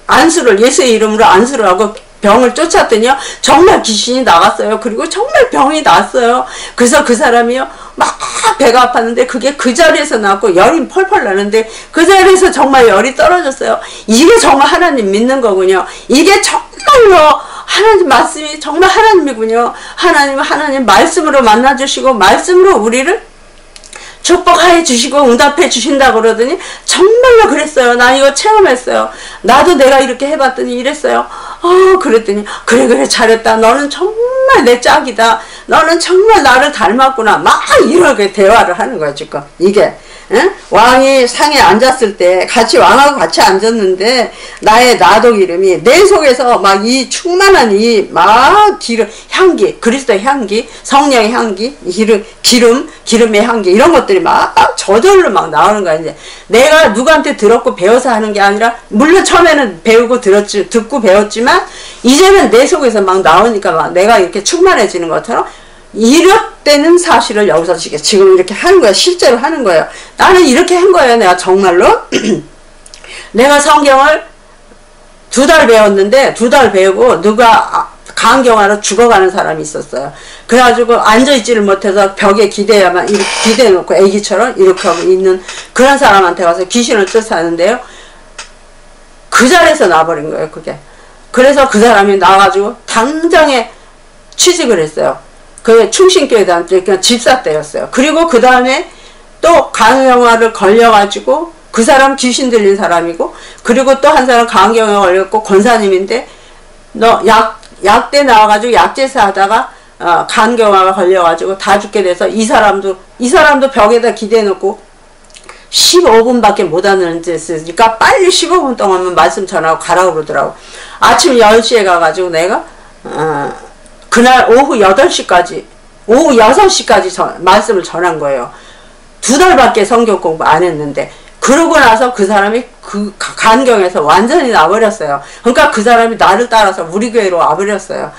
안수를, 예수의 이름으로 안수를 하고 병을 쫓았더니요, 정말 귀신이 나갔어요. 그리고 정말 병이 났어요. 그래서 그 사람이요, 막 배가 아팠는데 그게 그 자리에서 나고 열이 펄펄 나는데 그 자리에서 정말 열이 떨어졌어요. 이게 정말 하나님 믿는 거군요. 이게 정말로 하나님 말씀이 정말 하나님이군요. 하나님 말씀으로 만나주시고 말씀으로 우리를 축복해 주시고 응답해 주신다 그러더니 정말로 그랬어요. 나 이거 체험했어요. 나도 내가 이렇게 해봤더니 이랬어요. 그랬더니 그래 잘했다. 너는 정말 내 짝이다. 너는 정말 나를 닮았구나. 막 이렇게 대화를 하는 거야 지금. 이게 응? 왕이 상에 앉았을 때 왕하고 같이 앉았는데 나의 나독 이름이 내 속에서 막 이 충만한 이 막 기름 향기, 그리스도의 향기, 성령의 향기, 기름의 향기 이런 것들이 막 저절로 막 나오는 거야. 이제 내가 누구한테 들었고 배워서 하는 게 아니라, 물론 처음에는 배우고 듣고 배웠지만 이제는 내 속에서 막 나오니까 막 내가 이렇게 충만해지는 것처럼 이렇다는 사실을 여기서 지금 이렇게 하는 거야. 실제로 하는 거예요. 나는 이렇게 한 거예요. 내가 정말로. 내가 성경을 2달 배웠는데 2달 배우고 누가 간경화로 죽어가는 사람이 있었어요. 그래가지고 앉아있지를 못해서 벽에 기대야만 이렇게 기대놓고 애기처럼 이렇게 하고 있는 그런 사람한테 가서 귀신을 쫓아내는데요. 그 자리에서 나버린 거예요. 그게. 그래서 그 사람이 나와가지고 당장에 취직을 했어요. 그 충신교회 다닐 때 집사 때였어요. 그리고 그 다음에 또 간경화를 걸려가지고 그 사람 귀신 들린 사람이고, 그리고 또 한 사람 간경화가 걸렸고 권사님인데 너 약대 나와가지고 약제사 하다가 간경화가 걸려가지고 다 죽게 돼서 이 사람도 벽에다 기대놓고 15분밖에 못 앉았으니까 빨리 15분 동안만 말씀 전하고 가라고 그러더라고. 아침 10시에 가가지고 내가 그날 오후 8시까지 오후 6시까지 말씀을 전한 거예요. 2달밖에 성경 공부 안 했는데. 그러고 나서 그 사람이 그 간경에서 완전히 나버렸어요. 그러니까 그 사람이 나를 따라서 우리 교회로 와버렸어요.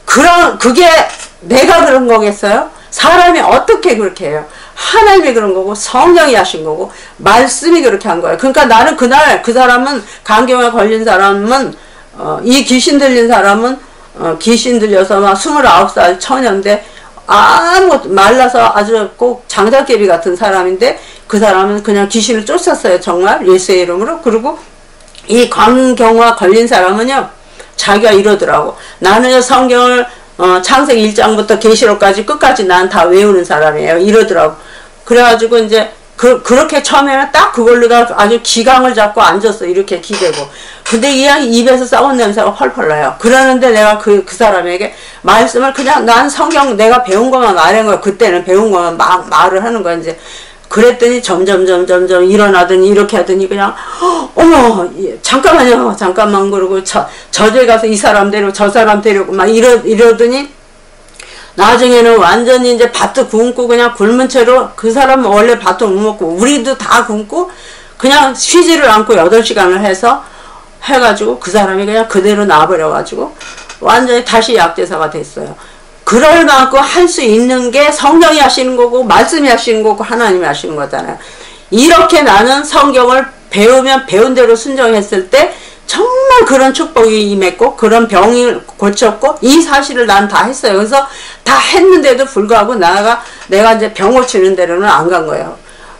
그게 내가 그런 거겠어요? 사람이 어떻게 그렇게 해요? 하나님이 그런 거고 성령이 하신 거고 말씀이 그렇게 한 거예요. 그러니까 나는 그날 그 사람은, 간경에 걸린 사람은 이 귀신 들린 사람은 귀신 들려서 막 29살 처녀인데 아무 말라서 아주 꼭 장작개비 같은 사람인데, 그 사람은 그냥 귀신을 쫓았어요. 정말 예수의 이름으로. 그리고 이 간경화 걸린 사람은요, 자기가 이러더라고. 나는 성경을 창세기 1장부터 계시록까지 끝까지 난 다 외우는 사람이에요. 이러더라고. 그래가지고 이제 그렇게 처음에는 딱 그걸로다 아주 기강을 잡고 앉았어. 이렇게 기대고. 근데 이 양이 입에서 썩은 냄새가 펄펄 나요. 그러는데 내가 그 사람에게 말씀을 그냥, 난 성경 내가 배운 것만 말한 거야. 그때는 배운 것만 막 말을 하는 거야. 이제 그랬더니 점점 일어나더니 이렇게 하더니 그냥 어머 잠깐만요 잠깐만 그러고 저에 가서 이 사람 데리고 저 사람 데리고 막 이러더니 나중에는 완전히 이제 밭도 굶고 그냥 굶은 채로, 그 사람은 원래 밭도 못 먹고 우리도 다 굶고 그냥 쉬지를 않고 8시간을 해가지고 그 사람이 그냥 그대로 놔버려가지고 완전히 다시 약제사가 됐어요. 그럴 만큼 할 수 있는 게 성령이 하시는 거고 말씀이 하시는 거고 하나님이 하시는 거잖아요. 이렇게 나는 성경을 배우면 배운 대로 순종했을 때 정말 그런 축복이 임했고 그런 병이 고쳤고 이 사실을 난 다 했어요. 그래서 다 했는데도 불구하고 내가 이제 병 고치는 데로는 안 간 거예요.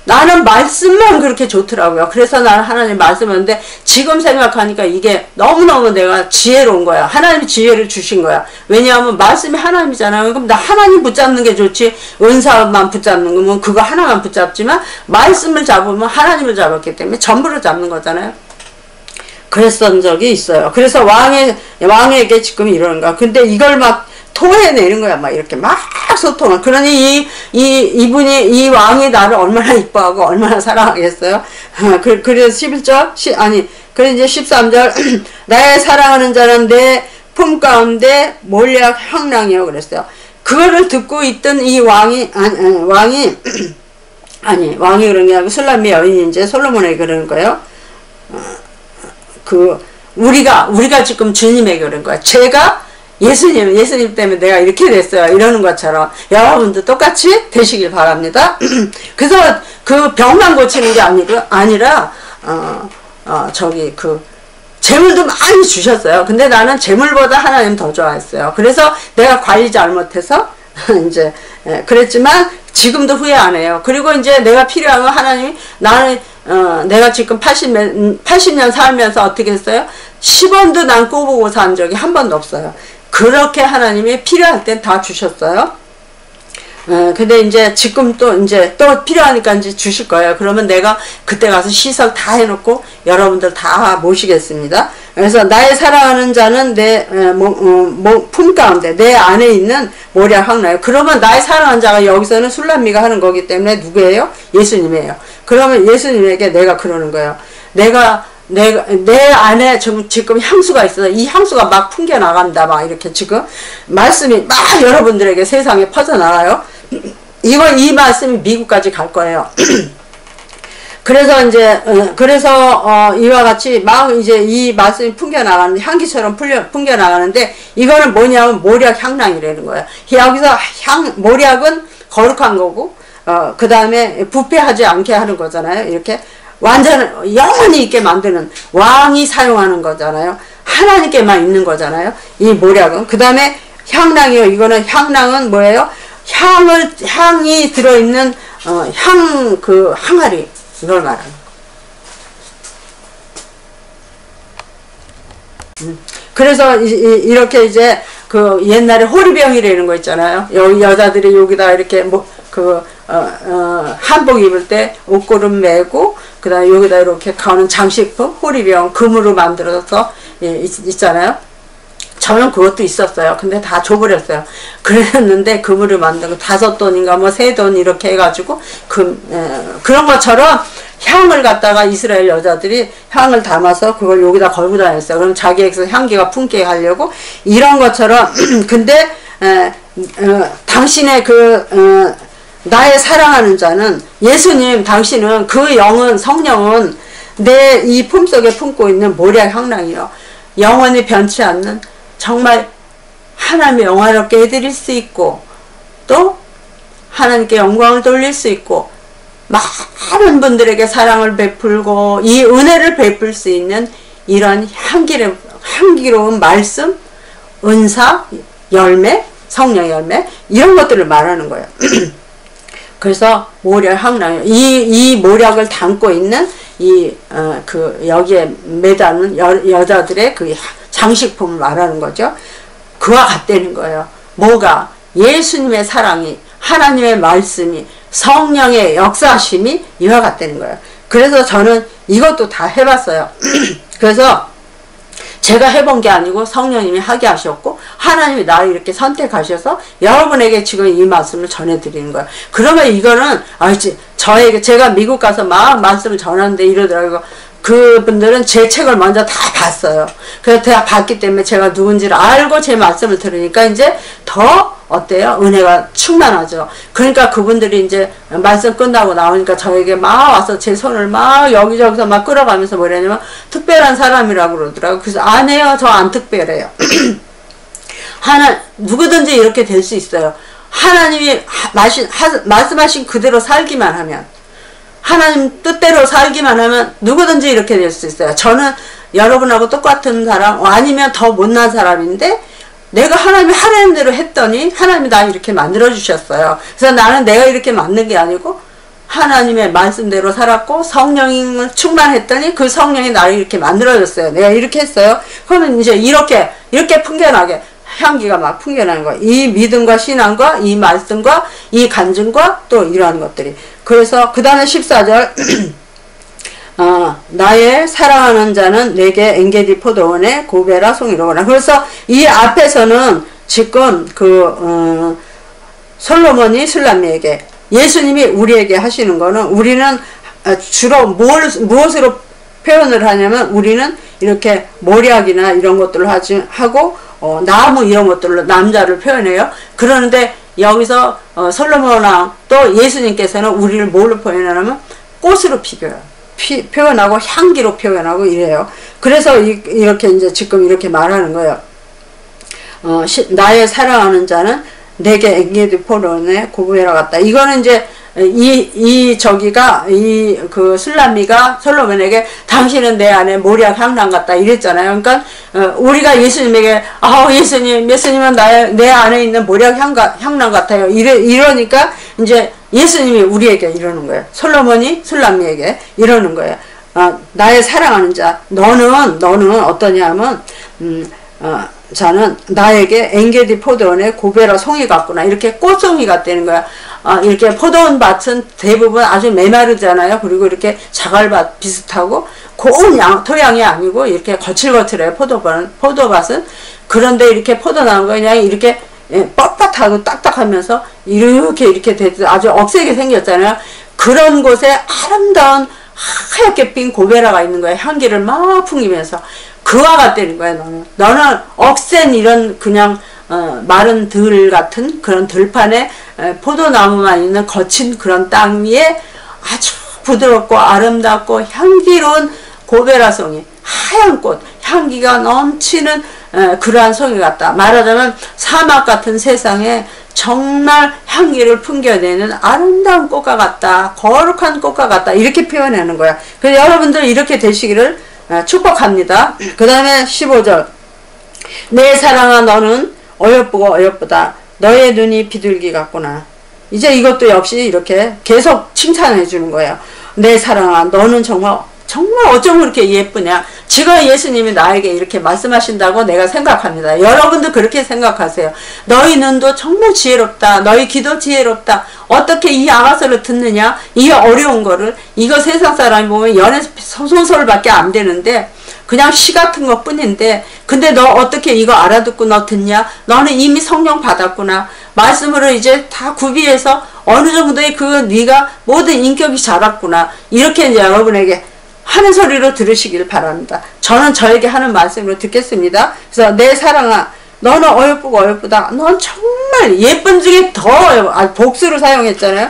나는 말씀만 그렇게 좋더라고요. 그래서 나는 하나님 말씀하는데 지금 생각하니까 이게 너무너무 내가 지혜로운 거야. 하나님이 지혜를 주신 거야. 왜냐하면 말씀이 하나님이잖아요. 그럼 나 하나님 붙잡는 게 좋지, 은사만 붙잡는 거면 그거 하나만 붙잡지만 말씀을 잡으면 하나님을 잡았기 때문에 전부를 잡는 거잖아요. 그랬던 적이 있어요. 그래서 왕에게 지금 이러는 거야. 근데 이걸 막 토해내는 거야. 막 이렇게 막 소통을. 그러니 이 왕이 나를 얼마나 이뻐하고 얼마나 사랑하겠어요. 그래서 11절 그래서 이제 13절 나의 사랑하는 자는 내 품 가운데 몰약 형랑이요 그랬어요. 그거를 듣고 있던 이 왕이 그런 게 아니고 술람의 여인이 이제 솔로몬에게 그러는 거예요. 우리가 지금 주님에게 그런 거야. 제가 예수님 때문에 내가 이렇게 됐어요. 이러는 것처럼 여러분도 똑같이 되시길 바랍니다. 그래서 그 병만 고치는 게 아니라 재물도 많이 주셨어요. 근데 나는 재물보다 하나님 더 좋아했어요. 그래서 내가 관리 잘못해서 이제 그랬지만 지금도 후회 안 해요. 그리고 이제 내가 필요하면 하나님이 내가 지금 80년 살면서 어떻게 했어요? 10원도 난 꼬보고 산 적이 한 번도 없어요. 그렇게 하나님이 필요할 땐 다 주셨어요. 근데 이제 지금 또 이제 또 필요하니까 이제 주실 거예요. 그러면 내가 그때 가서 시설 다 해놓고 여러분들 다 모시겠습니다. 그래서 나의 사랑하는 자는 내 품 가운데 내 안에 있는 모략 향나요. 그러면 나의 사랑하는 자가 여기서는 술람미가 하는 거기 때문에 누구예요? 예수님이에요. 그러면 예수님에게 내가 그러는 거예요. 내 안에 지금 향수가 있어서 이 향수가 막 풍겨 나간다. 막 이렇게 지금 말씀이 막 여러분들에게 세상에 퍼져나가요. 이 말씀이 미국까지 갈 거예요. 그래서 이제 이와 같이 막 이제 이 말씀이 풍겨 나가는데 향기처럼 풍겨 나가는데 이거는 뭐냐면 모략 향랑이라는 거예요. 여기서 모략은 거룩한 거고 그 다음에 부패하지 않게 하는 거잖아요. 이렇게 완전 영원히 있게 만드는 왕이 사용하는 거잖아요. 하나님께만 있는 거잖아요. 이 모략은. 그 다음에 향랑이요. 이거는 향랑은 뭐예요? 향이 들어있는 항아리 이걸 말하는 거. 그래서 이렇게 이제 그 옛날에 호리병이라는 거 있잖아요. 여기 여자들이 여기다 이렇게 한복 입을 때 옷고름 매고 그다음에 여기다 이렇게 가는 장식품 호리병 금으로 만들어서 있잖아요. 저는 그것도 있었어요. 근데 다 줘버렸어요. 그랬는데 금으로 만들고 5돈인가 3돈 이렇게 해가지고 그런 것처럼 향을 갖다가 이스라엘 여자들이 향을 담아서 그걸 여기다 걸고 다녔어요. 그럼 자기에게서 향기가 품게 하려고 이런 것처럼 근데 당신의 나의 사랑하는 자는 예수님 당신은 그 영은 성령은 내 이 품속에 품고 있는 모략 향랑이요. 영원히 변치 않는 정말 하나님의 영화롭게 해드릴 수 있고 또 하나님께 영광을 돌릴 수 있고 많은 분들에게 사랑을 베풀고 이 은혜를 베풀 수 있는 이런 향기로운 말씀, 은사, 열매, 성령 열매 이런 것들을 말하는 거예요. 그래서 모략 향랑 이 모략을 담고 있는 여기에 매다는 여자들의 그 장식품을 말하는 거죠. 그와 같다는 거예요. 뭐가? 예수님의 사랑이 하나님의 말씀이 성령의 역사심이 이와 같다는 거예요. 그래서 저는 이것도 다 해봤어요. 그래서 제가 해본 게 아니고 성령님이 하게 하셨고 하나님이 나를 이렇게 선택하셔서 여러분에게 지금 이 말씀을 전해드리는 거예요. 그러면 이거는 제가 미국 가서 막 말씀을 전하는데 이러더라고요. 그분들은 제 책을 먼저 다 봤어요. 그래서 다 봤기 때문에 제가 누군지를 알고 제 말씀을 들으니까 이제 더 어때요? 은혜가 충만하죠. 그러니까 그분들이 이제 말씀 끝나고 나오니까 저에게 막 와서 제 손을 막 여기저기서 막 끌어가면서 뭐냐면 특별한 사람이라고 그러더라고요. 그래서 아니에요. 저 안 특별해요. 누구든지 이렇게 될 수 있어요. 하나님이 말씀하신 그대로 살기만 하면 하나님 뜻대로 살기만 하면 누구든지 이렇게 될 수 있어요. 저는 여러분하고 똑같은 사람 아니면 더 못난 사람인데 내가 하나님이 하라는 대로 했더니 하나님이 나 이렇게 만들어 주셨어요. 그래서 나는 내가 이렇게 만든 게 아니고 하나님의 말씀대로 살았고 성령을 충만했더니 그 성령이 나를 이렇게 만들어 줬어요. 내가 이렇게 했어요. 그러면 이제 이렇게 풍겨나게 향기가 막 풍겨나는 거예요. 이 믿음과 신앙과 이 말씀과 이 간증과 또 이러한 것들이. 그래서 그 다음에 14절 나의 사랑하는 자는 내게 엔게디 포도원에 고베라 송이로구나. 그래서 이 앞에서는 지금 솔로몬이 술람미에게 예수님이 우리에게 하시는 거는 우리는 주로 무엇으로 표현을 하냐면 우리는 이렇게 모략이나 이런 것들을 하고 나무 이런 것들로 남자를 표현해요. 그러는데 여기서 솔로몬 왕 또 예수님께서는 우리를 뭘로 표현하냐면 꽃으로 표현하고 향기로 표현하고 이래요. 그래서 이렇게 이제 지금 이렇게 말하는 거예요. 나의 사랑하는 자는 내게 엔게디 포도원에 고부해라 갔다. 이거는 이제 그 술람미가 솔로몬에게 당신은 내 안에 모략 향랑 같다 이랬잖아요. 그러니까 우리가 예수님에게 예수님은 내 안에 있는 모략 향랑 같아요. 이러니까 이제 예수님이 우리에게 이러는 거예요. 솔로몬이 술람미에게 이러는 거예요. 나의 사랑하는 자, 너는 어떠냐면 자는 나에게 엔게디 포도원의 고베라 송이 같구나. 이렇게 꽃송이 같다는 거야. 이렇게 포도원 밭은 대부분 아주 메마르잖아요. 그리고 이렇게 자갈밭 비슷하고 고운 토양이 아니고 이렇게 거칠거칠해요. 포도밭은. 그런데 이렇게 포도나무가 그냥 이렇게 뻣뻣하고 딱딱하면서 이렇게 돼서 아주 억세게 생겼잖아요. 그런 곳에 아름다운 하얗게 핀 고베라가 있는 거예요. 향기를 막 풍기면서. 그와 같다는 거야, 너는 억센 이런 그냥 마른 들 같은 그런 들판에 포도나무만 있는 거친 그런 땅 위에 아주 부드럽고 아름답고 향기로운 고베라송이, 하얀 꽃, 향기가 넘치는 그러한 송이 같다. 말하자면 사막 같은 세상에 정말 향기를 풍겨내는 아름다운 꽃과 같다. 거룩한 꽃과 같다. 이렇게 표현하는 거야. 그래서 여러분들 이렇게 되시기를 축복합니다. 그 다음에 15절. 내 사랑아 너는 어여쁘고 어여쁘다. 너의 눈이 비둘기 같구나. 이제 이것도 역시 이렇게 계속 칭찬해 주는 거예요. 내 사랑아 너는 정말 어쩜 그렇게 예쁘냐. 지금 예수님이 나에게 이렇게 말씀하신다고 내가 생각합니다. 여러분도 그렇게 생각하세요. 너희 눈도 정말 지혜롭다. 너희 귀도 지혜롭다. 어떻게 이 아가서를 듣느냐. 이 어려운 거를. 이거 세상 사람이 보면 연애 소설밖에 안 되는데 그냥 시 같은 것 뿐인데 근데 너 어떻게 이거 알아듣고 너 듣냐. 너는 이미 성령 받았구나. 말씀으로 이제 다 구비해서 어느 정도의 네가 모든 인격이 자랐구나. 이렇게 이제 여러분에게 하는 소리로 들으시길 바랍니다. 저는 저에게 하는 말씀으로 듣겠습니다. 그래서 내 사랑아 너는 어여쁘고 어여쁘다. 넌 정말 예쁜 중에 더 복수로 사용했잖아요.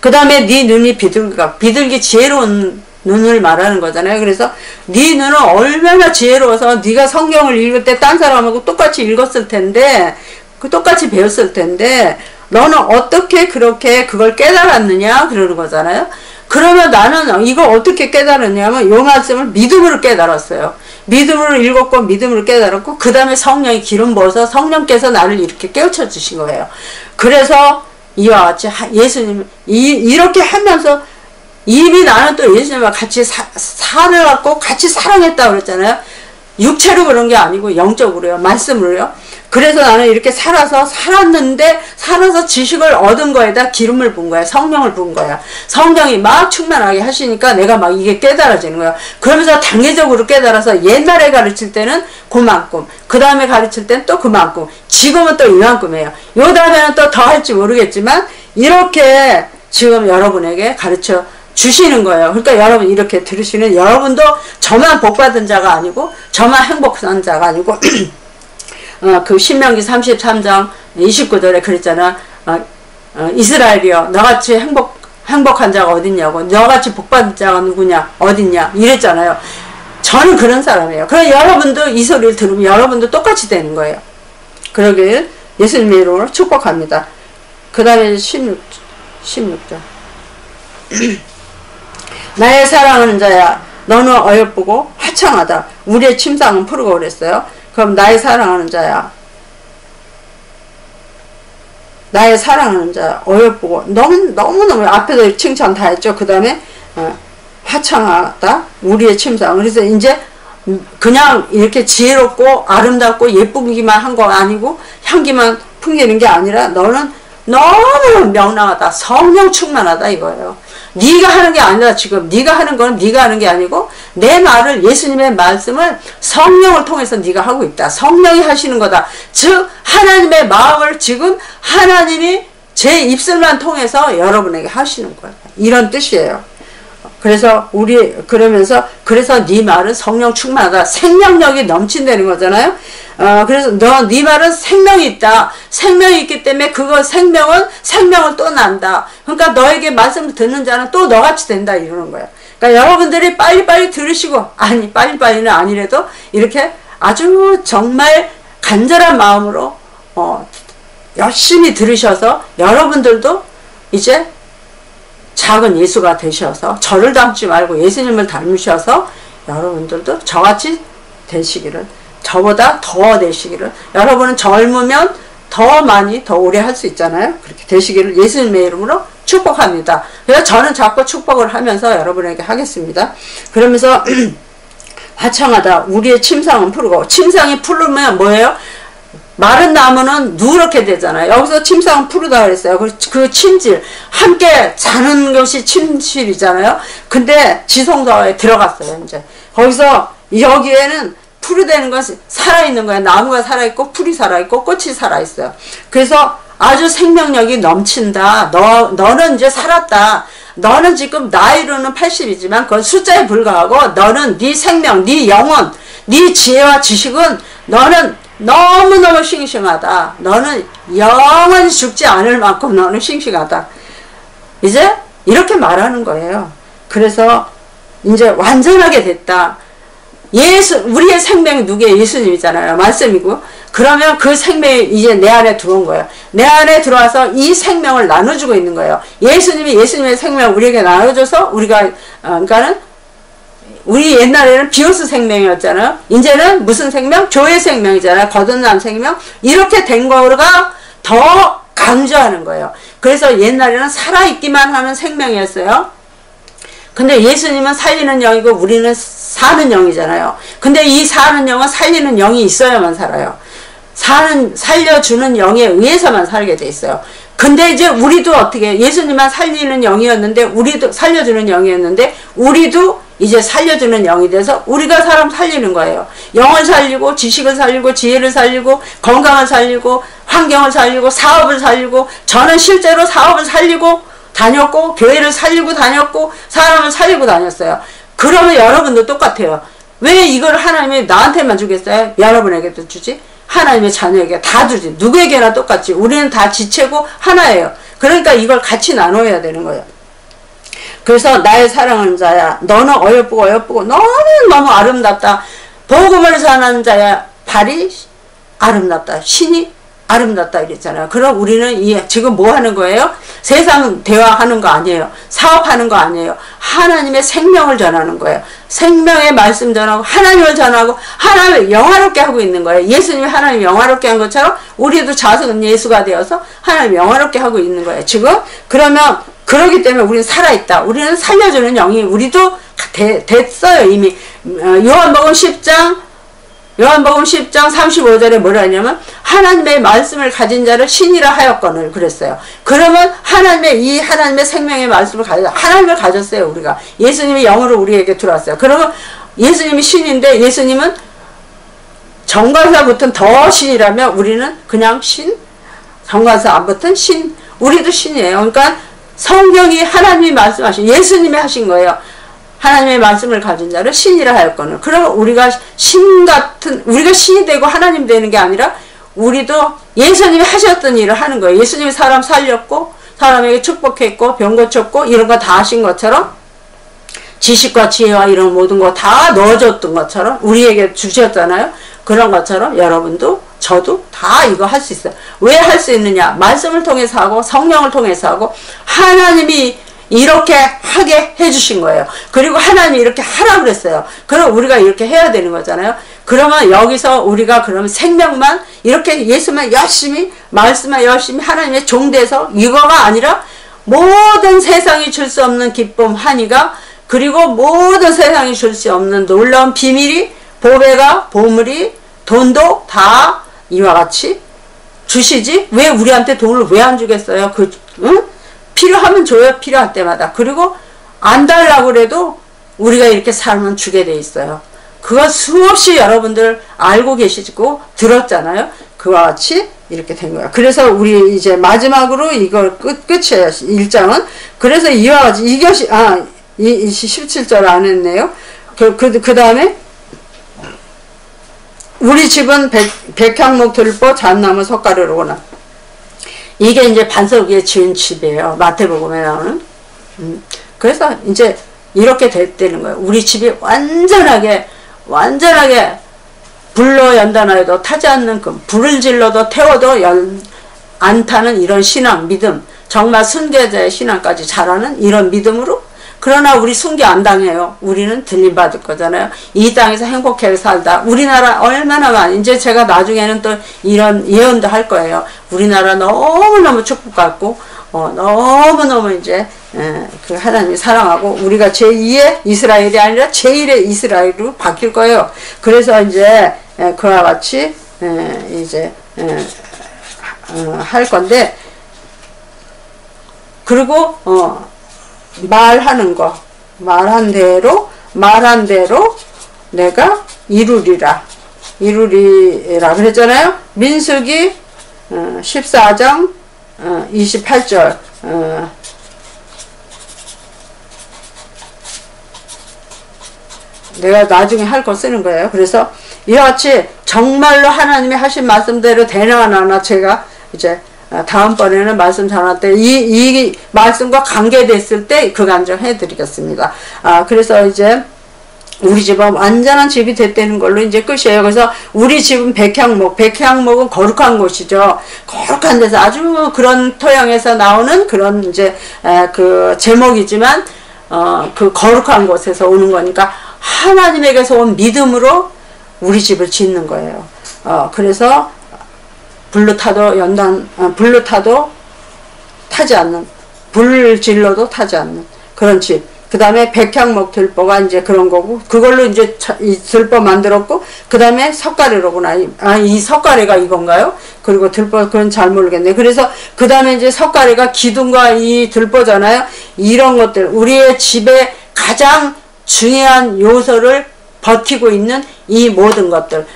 그 다음에 네 눈이 비둘기 지혜로운 눈을 말하는 거잖아요. 그래서 네 눈은 얼마나 지혜로워서 네가 성경을 읽을 때 딴 사람하고 똑같이 읽었을 텐데 똑같이 배웠을 텐데 너는 어떻게 그렇게 그걸 깨달았느냐 그러는 거잖아요. 그러면 나는 이거 어떻게 깨달았냐면 요 말씀을 믿음으로 깨달았어요. 믿음으로 읽었고 믿음으로 깨달았고 그 다음에 성령이 기름 부어서 성령께서 나를 이렇게 깨우쳐 주신 거예요. 그래서 이와 같이 예수님 이렇게 하면서 이미 나는 또 예수님과 같이 살아갖고 같이 사랑했다고 그랬잖아요. 육체로 그런 게 아니고 영적으로요. 말씀으로요. 그래서 나는 이렇게 살았는데 살아서 지식을 얻은 거에다 기름을 부은 거야. 성령을 부은 거야. 성령이 막 충만하게 하시니까 내가 막 이게 깨달아지는 거야. 그러면서 단계적으로 깨달아서 옛날에 가르칠 때는 그만큼, 그 다음에 가르칠 때는 또 그만큼, 지금은 또 이만큼이에요. 요 다음에는 또 더 할지 모르겠지만 이렇게 지금 여러분에게 가르쳐 주시는 거예요. 그러니까 여러분 이렇게 들으시는 여러분도 저만 복받은 자가 아니고 저만 행복한 자가 아니고 그 신명기 33장 29절에 그랬잖아. 이스라엘이여 너같이 행복한 자가 어딨냐고. 너같이 복받은 자가 누구냐 어딨냐 이랬잖아요. 저는 그런 사람이에요. 그럼 여러분도 이 소리를 들으면 여러분도 똑같이 되는 거예요. 그러길 예수님의 이름으로 축복합니다. 그 다음에 16절 나의 사랑하는 자야 너는 어여쁘고 화창하다. 우리의 침상은 푸르고 그랬어요. 그럼 나의 사랑하는 자야 나의 사랑하는 자야 어여쁘고 너무너무 앞에서 칭찬 다 했죠. 그 다음에 화창하다 우리의 침상. 그래서 이제 그냥 이렇게 지혜롭고 아름답고 예쁘기만 한 거 아니고 향기만 풍기는 게 아니라 너는 너무 명랑하다. 성령 충만하다 이거예요. 네가 하는 게 아니라 지금 네가 하는 거는 네가 하는 게 아니고 내 말을 예수님의 말씀을 성령을 통해서 네가 하고 있다. 성령이 하시는 거다. 즉 하나님의 마음을 지금 하나님이 제 입술만 통해서 여러분에게 하시는 거예요. 이런 뜻이에요. 그래서 그러면서 네 말은 성령 충만하다. 생명력이 넘친다는 거잖아요. 그래서 네 말은 생명이 있다. 생명이 있기 때문에 생명을 또 난다. 그러니까 너에게 말씀을 듣는 자는 또 너같이 된다 이러는 거예요. 그러니까 여러분들이 빨리빨리 들으시고 빨리빨리는 아니래도 이렇게 아주 정말 간절한 마음으로 열심히 들으셔서 여러분들도 이제 작은 예수가 되셔서 저를 닮지 말고 예수님을 닮으셔서 여러분들도 저같이 되시기를 저보다 더 되시기를 여러분은 젊으면 더 많이 더 오래 할 수 있잖아요. 그렇게 되시기를 예수님의 이름으로 축복합니다. 그래서 저는 자꾸 축복을 하면서 여러분에게 하겠습니다. 그러면서 화창하다. 우리의 침상은 푸르고. 침상이 푸르면 뭐예요? 마른 나무는 누렇게 되잖아요. 여기서 침상은 푸르다 그랬어요. 그 침실, 함께 자는 것이 침실이잖아요. 근데 지성소에 들어갔어요. 이제 거기서 여기에는 푸르되는 것이 살아있는 거예요. 나무가 살아있고 풀이 살아있고 꽃이 살아있어요. 그래서 아주 생명력이 넘친다. 너는 이제 살았다. 너는 지금 나이로는 80이지만 그건 숫자에 불과하고 너는 네 생명, 네 영혼, 네 지혜와 지식은 너는 너무너무 싱싱하다. 너는 영원히 죽지 않을 만큼 너는 싱싱하다. 이제 이렇게 말하는 거예요. 그래서 이제 완전하게 됐다. 우리의 생명이 누구예요? 예수님이잖아요. 말씀이고. 그러면 그 생명이 이제 내 안에 들어온 거예요. 내 안에 들어와서 이 생명을 나눠주고 있는 거예요. 예수님의 생명을 우리에게 나눠줘서 우리가, 그러니까는 우리 옛날에는 비오스 생명이었잖아요. 이제는 무슨 생명? 조의 생명이잖아요. 거듭난 생명. 이렇게 된 거가 더 강조하는 거예요. 그래서 옛날에는 살아있기만 하는 생명이었어요. 근데 예수님은 살리는 영이고 우리는 사는 영이잖아요. 근데 이 사는 영은 살리는 영이 있어야만 살아요. 살려주는 영에 의해서만 살게 돼 있어요. 근데 이제 우리도 어떻게, 예수님만 살리는 영이었는데, 우리도 살려주는 영이었는데, 우리도 이제 살려주는 영이 돼서 우리가 사람 살리는 거예요. 영을 살리고, 지식을 살리고, 지혜를 살리고, 건강을 살리고, 환경을 살리고, 사업을 살리고, 저는 실제로 사업을 살리고 다녔고, 교회를 살리고 다녔고, 사람을 살리고 다녔어요. 그러면 여러분도 똑같아요. 왜 이걸 하나님이 나한테만 주겠어요? 여러분에게도 주지? 하나님의 자녀에게 다 주지. 누구에게나 똑같지. 우리는 다 지체고 하나예요. 그러니까 이걸 같이 나눠야 되는 거예요. 그래서 나의 사랑하는 자야, 너는 어여쁘고 너무 아름답다. 복음을 전하는 자야, 발이 아름답다. 신이 아름답다 이랬잖아요. 그럼 우리는 지금 뭐 하는 거예요? 세상 대화하는 거 아니에요. 사업하는 거 아니에요. 하나님의 생명을 전하는 거예요. 생명의 말씀 전하고 하나님을 전하고 하나님을 영화롭게 하고 있는 거예요. 예수님이 하나님을 영화롭게 한 것처럼 우리도 자석은 예수가 되어서 하나님을 영화롭게 하고 있는 거예요. 지금 그러면 그러기 때문에 우리는 살아있다. 우리는 살려주는 영이 우리도 됐어요. 이미 요한복음 10장 35절에 뭐라 하냐면 하나님의 말씀을 가진 자를 신이라 하였거늘 그랬어요. 그러면 하나님의 생명의 말씀을 하나님을 가졌어요. 우리가 예수님이 영으로 우리에게 들어왔어요. 그러면 예수님이 신인데 예수님은 정관사 붙은 더 신이라면 우리는 그냥 신, 정관사 안 붙은 신, 우리도 신이에요. 그러니까 성경이 하나님이 말씀하신, 예수님이 하신 거예요. 하나님의 말씀을 가진 자를 신이라 하였거늘. 그러면 우리가 우리가 신이 되고 하나님 되는 게 아니라 우리도 예수님이 하셨던 일을 하는 거예요. 예수님이 사람 살렸고 사람에게 축복했고 병 고쳤고 이런 거 다 하신 것처럼 지식과 지혜와 이런 모든 거 다 넣어줬던 것처럼 우리에게 주셨잖아요. 그런 것처럼 여러분도 저도 다 이거 할 수 있어요. 왜 할 수 있느냐? 말씀을 통해서 하고 성령을 통해서 하고 하나님이 이렇게 하게 해주신 거예요. 그리고 하나님이 이렇게 하라고 그랬어요. 그럼 우리가 이렇게 해야 되는 거잖아요. 그러면 여기서 우리가 그러면 생명만 이렇게 예수만 열심히 말씀만 열심히 하나님의 종돼서 이거가 아니라 모든 세상이 줄 수 없는 기쁨 환희가 그리고 모든 세상이 줄 수 없는 놀라운 비밀이 보배가 보물이 돈도 다 이와 같이 주시지. 왜 우리한테 돈을 왜 안 주겠어요? 응? 필요하면 줘요. 필요할 때마다. 그리고 안 달라고 그래도 우리가 이렇게 살면 주게 돼 있어요. 그거 수없이 여러분들 알고 계시고 들었잖아요. 그와 같이 이렇게 된 거야. 그래서 우리 이제 마지막으로 이걸 끝이에요. 1장은. 그래서 이와 같이 이것이 17절 안 했네요. 그 다음에 우리 집은 백향목 들보 잣나무 석가루로구나. 이게 이제 반석 위에 지은 집이에요. 마태복음에 나오는. 그래서 이제 이렇게 됐다는 거예요. 우리 집이 완전하게 불로 연단하여도 타지 않는 불을 질러도 태워도 안 타는 이런 신앙, 믿음, 정말 순교자의 신앙까지 잘하는 이런 믿음으로. 그러나 우리 순교 안 당해요. 우리는 들림받을 거잖아요. 이 땅에서 행복하게 살다. 우리나라 얼마나 많이, 이제 제가 나중에는 또 이런 예언도 할 거예요. 우리나라 너무너무 축복받고 너무너무 이제 그 하나님이 사랑하고 우리가 제2의 이스라엘이 아니라 제1의 이스라엘로 바뀔 거예요. 그래서 이제 그와 같이 이제 할 건데, 그리고 말하는 거, 말한 대로 내가 이루리라 그랬잖아요. 민수기 14장 28절 내가 나중에 할 거 쓰는 거예요. 그래서 이와 같이 정말로 하나님이 하신 말씀대로 되나 안 하나 제가 이제 다음번에는 말씀 전할 때 이 말씀과 관계됐을 때 그 간증해 드리겠습니다. 그래서 이제 우리 집은 완전한 집이 됐다는 걸로 이제 끝이에요. 그래서 우리 집은 백향목은 거룩한 곳이죠. 거룩한 데서 아주 그런 토양에서 나오는 그런 이제 그 제목이지만 그 거룩한 곳에서 오는 거니까 하나님에게서 온 믿음으로 우리 집을 짓는 거예요. 그래서 불로 타도 타지 않는, 불 질러도 타지 않는 그런 집. 그 다음에 백향목 들보가 이제 그런 거고, 그걸로 이제 이 들보 만들었고, 그 다음에 석가래로구나. 이 석가래가 이건가요? 그리고 들보, 그건 잘 모르겠네. 그래서 그 다음에 이제 석가래가 기둥과 이 들보잖아요. 이런 것들, 우리의 집에 가장 중요한 요소를 버티고 있는 이 모든 것들.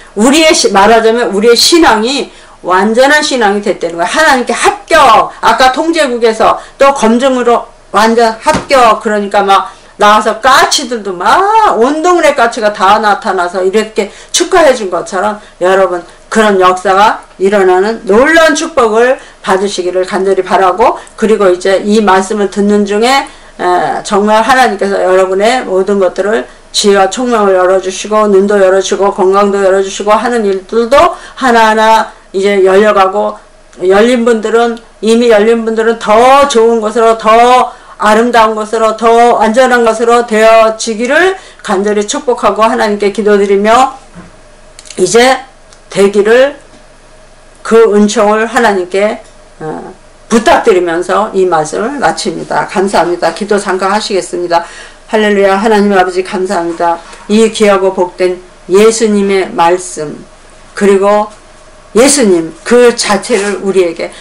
말하자면 우리의 신앙이 완전한 신앙이 됐다는 거예요. 하나님께 합격. 아까 통제국에서 또 검증으로 완전 합격. 그러니까 막 나와서 까치들도 막 온 동네 까치가 다 나타나서 이렇게 축하해 준 것처럼 여러분 그런 역사가 일어나는 놀라운 축복을 받으시기를 간절히 바라고, 그리고 이제 이 말씀을 듣는 중에 정말 하나님께서 여러분의 모든 것들을 지혜와 총명을 열어주시고 눈도 열어주시고 건강도 열어주시고 하는 일들도 하나하나 이제 열려가고, 이미 열린 분들은 더 좋은 것으로, 더 아름다운 것으로, 더 안전한 것으로 되어지기를 간절히 축복하고 하나님께 기도드리며, 이제 되기를 그 은총을 하나님께 부탁드리면서 이 말씀을 마칩니다. 감사합니다. 기도 잠깐 하시겠습니다. 할렐루야. 하나님 아버지 감사합니다. 이 귀하고 복된 예수님의 말씀, 그리고 예수님 그 자체를 우리에게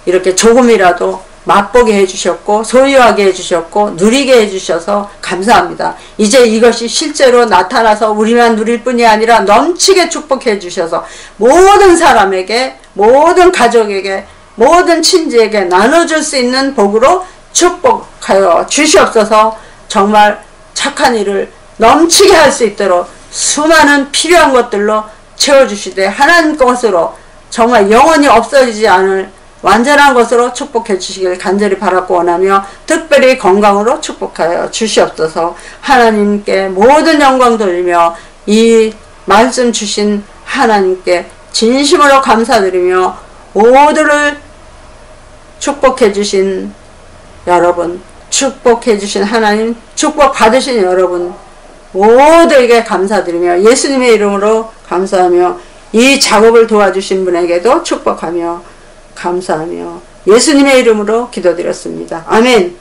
이렇게 조금이라도 맛보게 해주셨고 소유하게 해주셨고 누리게 해주셔서 감사합니다. 이제 이것이 실제로 나타나서 우리만 누릴 뿐이 아니라 넘치게 축복해 주셔서 모든 사람에게, 모든 가족에게, 모든 친지에게 나눠줄 수 있는 복으로 축복하여 주시옵소서. 정말 착한 일을 넘치게 할 수 있도록 수많은 필요한 것들로 채워주시되 하나님 것으로 정말 영원히 없어지지 않을 완전한 것으로 축복해 주시길 간절히 바라고 원하며, 특별히 건강으로 축복하여 주시옵소서. 하나님께 모든 영광 돌리며 이 말씀 주신 하나님께 진심으로 감사드리며, 모두를 축복해 주신 여러분, 축복해 주신 하나님, 축복 받으신 여러분 모두에게 감사드리며 예수님의 이름으로 감사하며, 이 작업을 도와주신 분에게도 축복하며 감사하며 예수님의 이름으로 기도드렸습니다. 아멘.